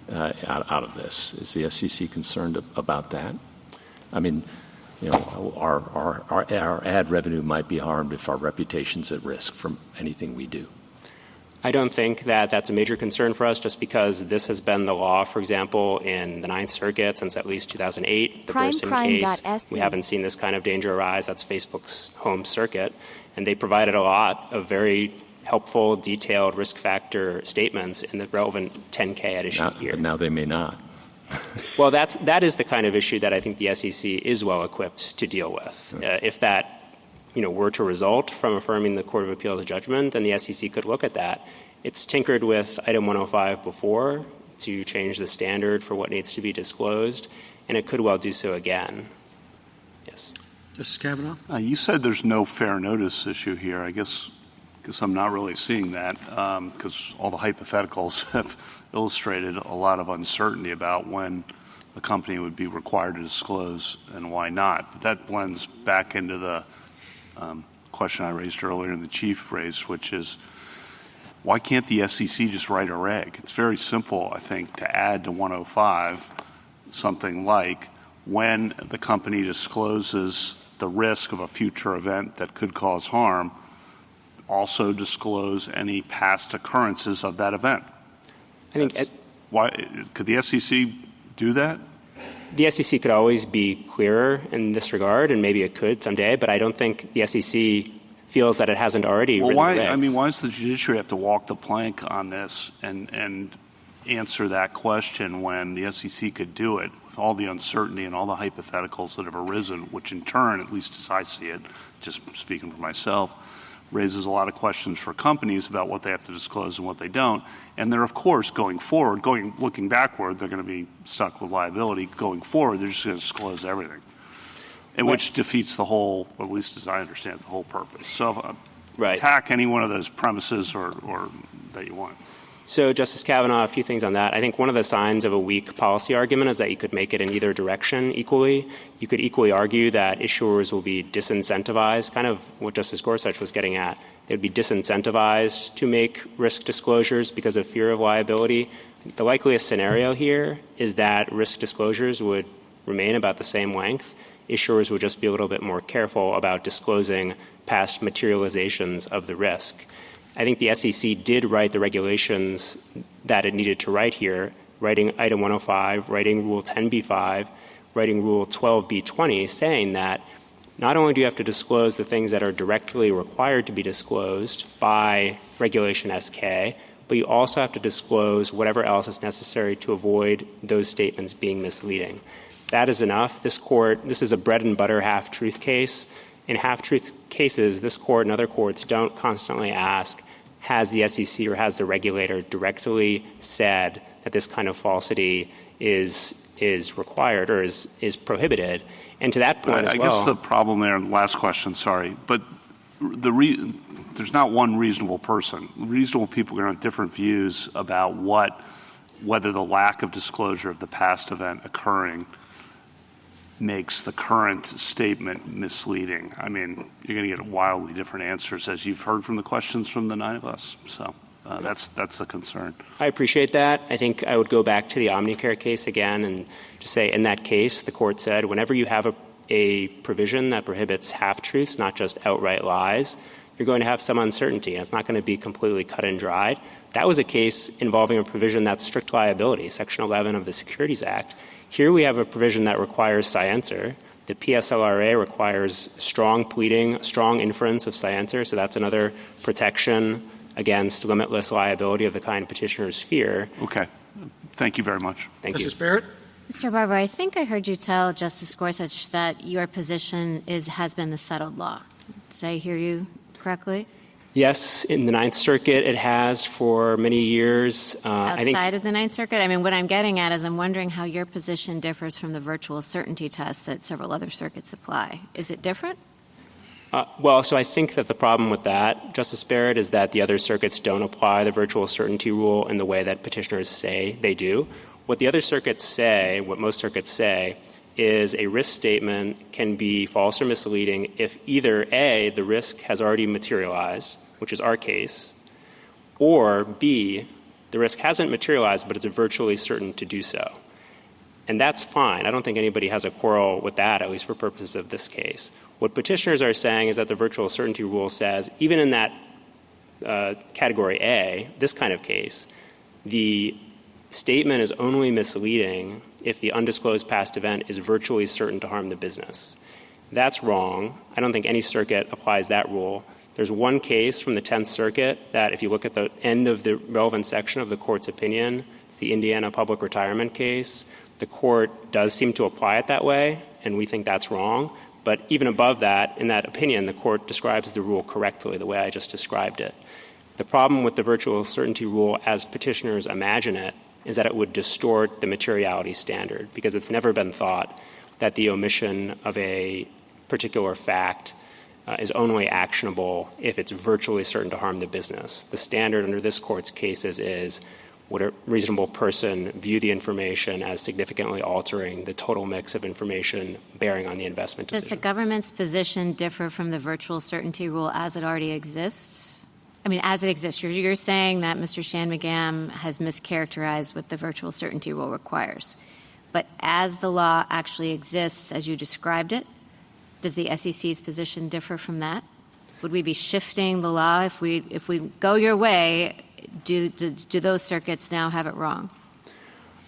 out of this. Is the SEC concerned about that? I mean, our ad revenue might be harmed if our reputation's at risk from anything we do. I don't think that that's a major concern for us, just because this has been the law, for example, in the Ninth Circuit since at least 2008. The Burson case, we haven't seen this kind of danger arise. That's Facebook's home circuit. And they provided a lot of very helpful, detailed risk factor statements in the relevant 10K at issue here. But now they may not. Well, that is the kind of issue that I think the SEC is well equipped to deal with. If that were to result from affirming the Court of Appeals judgment, then the SEC could look at that. It's tinkered with Item 105 before to change the standard for what needs to be disclosed, and it could well do so again. Yes. Justice Kavanaugh? You said there's no fair notice issue here. I guess I'm not really seeing that because all the hypotheticals have illustrated a lot of uncertainty about when a company would be required to disclose and why not. But that blends back into the question I raised earlier and the Chief raised, which is why can't the SEC just write a reg? It's very simple, I think, to add to 105 something like when the company discloses the risk of a future event that could cause harm, also disclose any past occurrences of that event. I think why could the SEC do that? The SEC could always be clearer in this regard, and maybe it could someday, but I don't think the SEC feels that it hasn't already written the regs. Why does the judiciary have to walk the plank on this and answer that question when the SEC could do it with all the uncertainty and all the hypotheticals that have arisen, which in turn, at least as I see it, just speaking for myself, raises a lot of questions for companies about what they have to disclose and what they don't. And they're, of course, going forward, looking backward, they're going to be stuck with liability. Going forward, they're just going to disclose everything, which defeats the whole, at least as I understand, the whole purpose. So attack any one of those premises or that you want. So, Justice Kavanaugh, a few things on that. I think one of the signs of a weak policy argument is that you could make it in either direction equally. You could equally argue that issuers will be disincentivized, kind of what Justice Gorsuch was getting at. They'd be disincentivized to make risk disclosures because of fear of liability. The likeliest scenario here is that risk disclosures would remain about the same length. Issuers would just be a little bit more careful about disclosing past materializations of the risk. I think the SEC did write the regulations that it needed to write here, writing Item 105, writing Rule 10b-5, writing Rule 12b-20, saying that not only do you have to disclose the things that are directly required to be disclosed by Regulation SK, but you also have to disclose whatever else is necessary to avoid those statements being misleading. That is enough. This is a bread and butter half-truth case. In half-truth cases, this court and other courts don't constantly ask, has the SEC or has the regulator directly said that this kind of falsity is required or is prohibited? And to that point I guess the problem there, last question, sorry, but there's not one reasonable person. Reasonable people are going to have different views about whether the lack of disclosure of the past event occurring makes the current statement misleading. I mean, you're going to get wildly different answers, as you've heard from the questions from the nine of us. So that's the concern. I appreciate that. I think I would go back to the Omnicare case again and just say in that case, the court said whenever you have a provision that prohibits half-truths, not just outright lies, you're going to have some uncertainty, and it's not going to be completely cut and dried. That was a case involving a provision that's strict liability, Section 11 of the Securities Act. Here we have a provision that requires scienter. The PSLRA requires strong pleading, strong inference of scienter, so that's another protection against limitless liability of the kind petitioners fear. Okay. Thank you very much. Thank you. Justice Barrett? Mr. Barber, I think I heard you tell Justice Gorsuch that your position has been the settled law. Did I hear you correctly? Yes, in the Ninth Circuit it has for many years. Outside of the Ninth Circuit? I mean, what I'm getting at is I'm wondering how your position differs from the virtual certainty test that several other circuits apply. Is it different? So I think that the problem with that, Justice Barrett, is that the other circuits don't apply the virtual certainty rule in the way that petitioners say they do. What the other circuits say, what most circuits say, is a risk statement can be false or misleading if either A, the risk has already materialized, which is our case, or B, the risk hasn't materialized but it's virtually certain to do so. And that's fine. I don't think anybody has a quarrel with that, at least for purposes of this case. What petitioners are saying is that the virtual certainty rule says, even in that category A, this kind of case, the statement is only misleading if the undisclosed past event is virtually certain to harm the business. That's wrong. I don't think any circuit applies that rule. There's one case from the 10th Circuit that if you look at the end of the relevant section of the court's opinion, it's the Indiana public retirement case. The court does seem to apply it that way, and we think that's wrong. But even above that, in that opinion, the court describes the rule correctly, the way I just described it. The problem with the virtual certainty rule, as petitioners imagine it, is that it would distort the materiality standard, because it's never been thought that the omission of a particular fact is only actionable if it's virtually certain to harm the business. The standard under this court's cases is, would a reasonable person view the information as significantly altering the total mix of information bearing on the investment decision? Does the government's position differ from the virtual certainty rule as it already exists? I mean, as it exists, you're saying that Mr. Shanmugam has mischaracterized what the virtual certainty rule requires. But as the law actually exists, as you described it, does the SEC's position differ from that? Would we be shifting the law if we go your way? Do those circuits now have it wrong?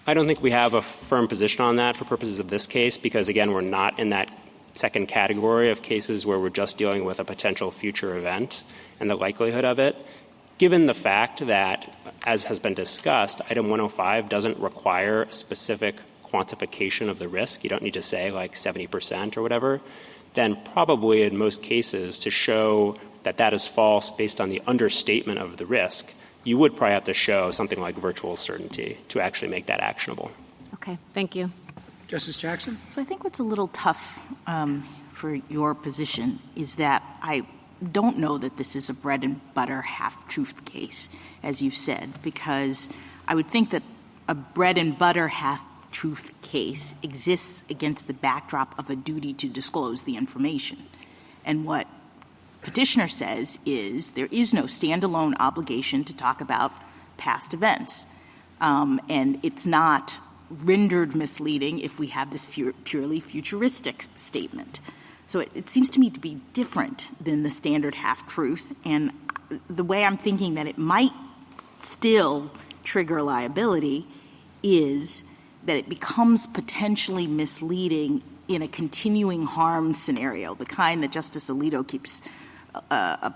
I don't think we have a firm position on that for purposes of this case, because, again, we're not in that second category of cases where we're just dealing with a potential future event and the likelihood of it. Given the fact that, as has been discussed, Item 105 doesn't require a specific quantification of the risk, you don't need to say like 70% or whatever, then probably in most cases to show that that is false based on the understatement of the risk, you would probably have to show something like virtual certainty to actually make that actionable. Okay, thank you. Justice Jackson? So I think what's a little tough for your position is that I don't know that this is a bread and butter half-truth case, as you've said, because I would think that a bread and butter half-truth case exists against the backdrop of a duty to disclose the information. And what petitioner says is there is no standalone obligation to talk about past events. And it's not rendered misleading if we have this purely futuristic statement. So it seems to me to be different than the standard half-truth. And the way I'm thinking that it might still trigger liability is that it becomes potentially misleading in a continuing harm scenario, the kind that Justice Alito keeps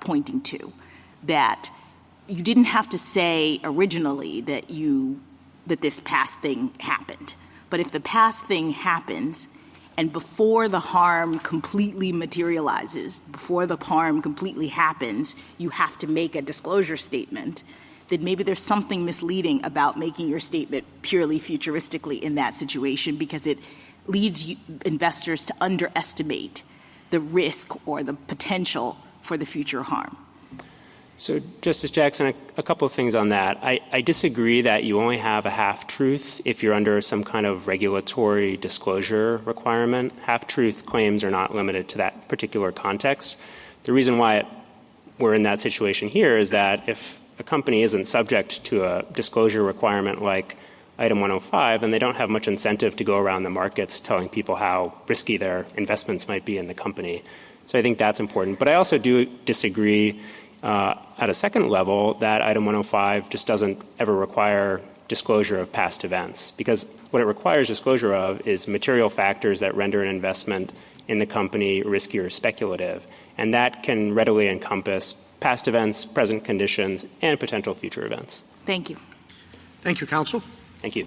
pointing to, that you didn't have to say originally that this past thing happened. But if the past thing happens and before the harm completely materializes, before the harm completely happens, you have to make a disclosure statement, then maybe there's something misleading about making your statement purely futuristically in that situation, because it leads investors to underestimate the risk or the potential for the future harm. So, Justice Jackson, a couple of things on that. I disagree that you only have a half-truth if you're under some kind of regulatory disclosure requirement. Half-truth claims are not limited to that particular context. The reason why we're in that situation here is that if a company isn't subject to a disclosure requirement like Item 105, then they don't have much incentive to go around the markets telling people how risky their investments might be in the company. So I think that's important. But I also do disagree at a second level that Item 105 just doesn't ever require disclosure of past events, because what it requires disclosure of is material factors that render an investment in the company risky or speculative. And that can readily encompass past events, present conditions, and potential future events. Thank you. Thank you, counsel. Thank you.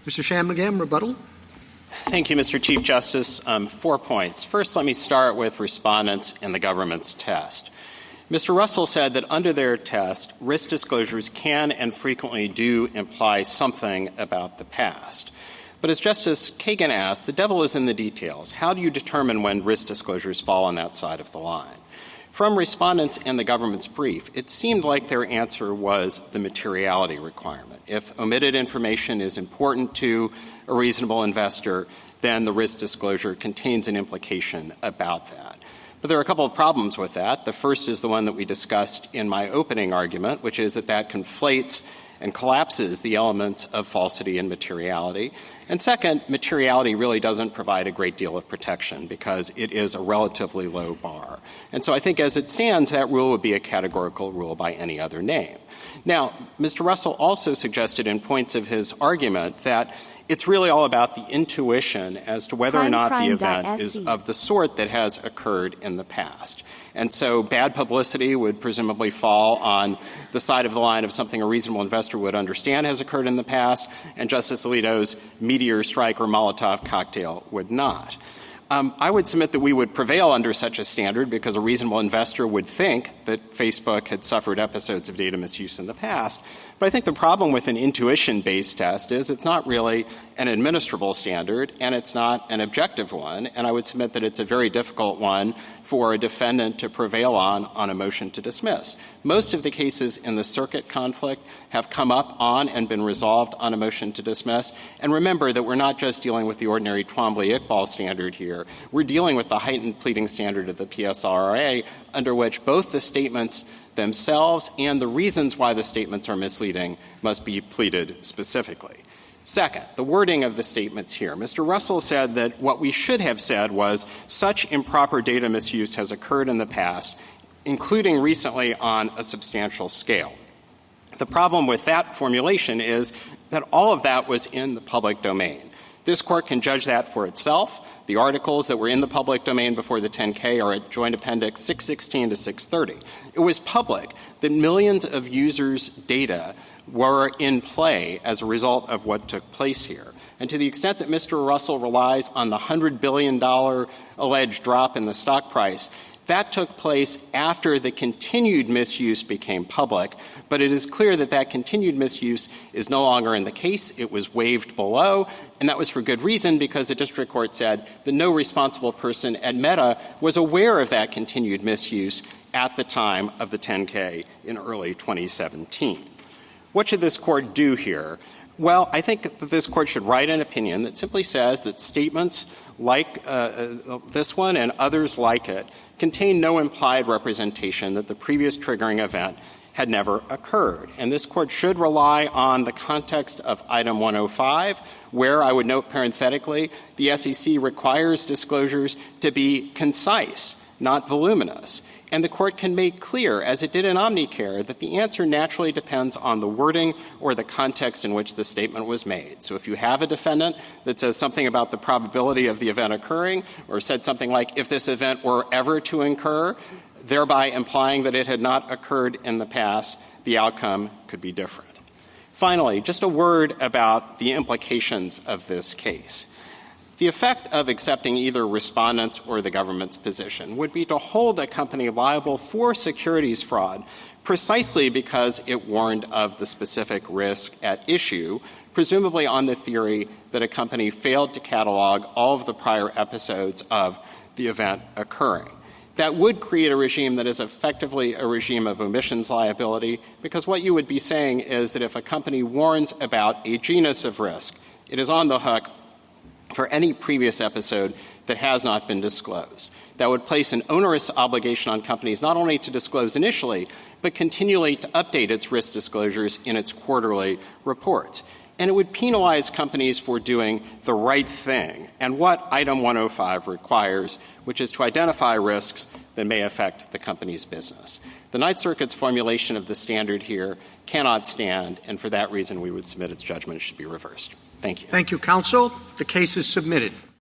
Mr. Shanmugam, rebuttal. Thank you, Mr. Chief Justice. 4 points. First, let me start with respondents and the government's test. Mr. Russell said that under their test, risk disclosures can and frequently do imply something about the past. But as Justice Kagan asked, the devil is in the details. How do you determine when risk disclosures fall on that side of the line? From respondents and the government's brief, it seemed like their answer was the materiality requirement. If omitted information is important to a reasonable investor, then the risk disclosure contains an implication about that. But there are a couple of problems with that. The first is the one that we discussed in my opening argument, which is that conflates and collapses the elements of falsity and materiality. And second, materiality really doesn't provide a great deal of protection because it is a relatively low bar. And so I think as it stands, that rule would be a categorical rule by any other name. Now, Mr. Russell also suggested in points of his argument that it's really all about the intuition as to whether or not the event is of the sort that has occurred in the past. And so bad publicity would presumably fall on the side of the line of something a reasonable investor would understand has occurred in the past, and Justice Alito's meteor strike or Molotov cocktail would not. I would submit that we would prevail under such a standard because a reasonable investor would think that Facebook had suffered episodes of data misuse in the past. But I think the problem with an intuition-based test is it's not really an administrable standard and it's not an objective one. And I would submit that it's a very difficult one for a defendant to prevail on a motion to dismiss. Most of the cases in the circuit conflict have come up on and been resolved on a motion to dismiss. And remember that we're not just dealing with the ordinary Twombly-Iqbal standard here. We're dealing with the heightened pleading standard of the PSLRA, under which both the statements themselves and the reasons why the statements are misleading must be pleaded specifically. Second, the wording of the statements here. Mr. Russell said that what we should have said was such improper data misuse has occurred in the past, including recently on a substantial scale. The problem with that formulation is that all of that was in the public domain. This Court can judge that for itself. The articles that were in the public domain before the 10-K are at Joint Appendix 616 to 630. It was public that millions of users' data were in play as a result of what took place here. And to the extent that Mr. Russell relies on the $100 billion alleged drop in the stock price, that took place after the continued misuse became public, but it is clear that that continued misuse is no longer in the case. It was waived below, and that was for good reason because the district court said that no responsible person at Meta was aware of that continued misuse at the time of the 10-K in early 2017. What should this Court do here? Well, I think that this Court should write an opinion that simply says that statements like this one and others like it contain no implied representation that the previous triggering event had never occurred. And this Court should rely on the context of Item 105, where I would note parenthetically the SEC requires disclosures to be concise, not voluminous. And the Court can make clear, as it did in Omnicare, that the answer naturally depends on the wording or the context in which the statement was made. So if you have a defendant that says something about the probability of the event occurring or said something like, if this event were ever to occur, thereby implying that it had not occurred in the past, the outcome could be different. Finally, just a word about the implications of this case. The effect of accepting either respondents or the government's position would be to hold a company liable for securities fraud precisely because it warned of the specific risk at issue, presumably on the theory that a company failed to catalog all of the prior episodes of the event occurring. That would create a regime that is effectively a regime of omissions liability, because what you would be saying is that if a company warns about a genus of risk, it is on the hook for any previous episode that has not been disclosed. That would place an onerous obligation on companies not only to disclose initially, but continually to update its risk disclosures in its quarterly reports. and it would penalize companies for doing the right thing and what Item 105 requires, which is to identify risks that may affect the company's business. The Ninth Circuit's formulation of the standard here cannot stand, and for that reason we would submit its judgment should be reversed. Thank you. Thank you, counsel. The case is submitted.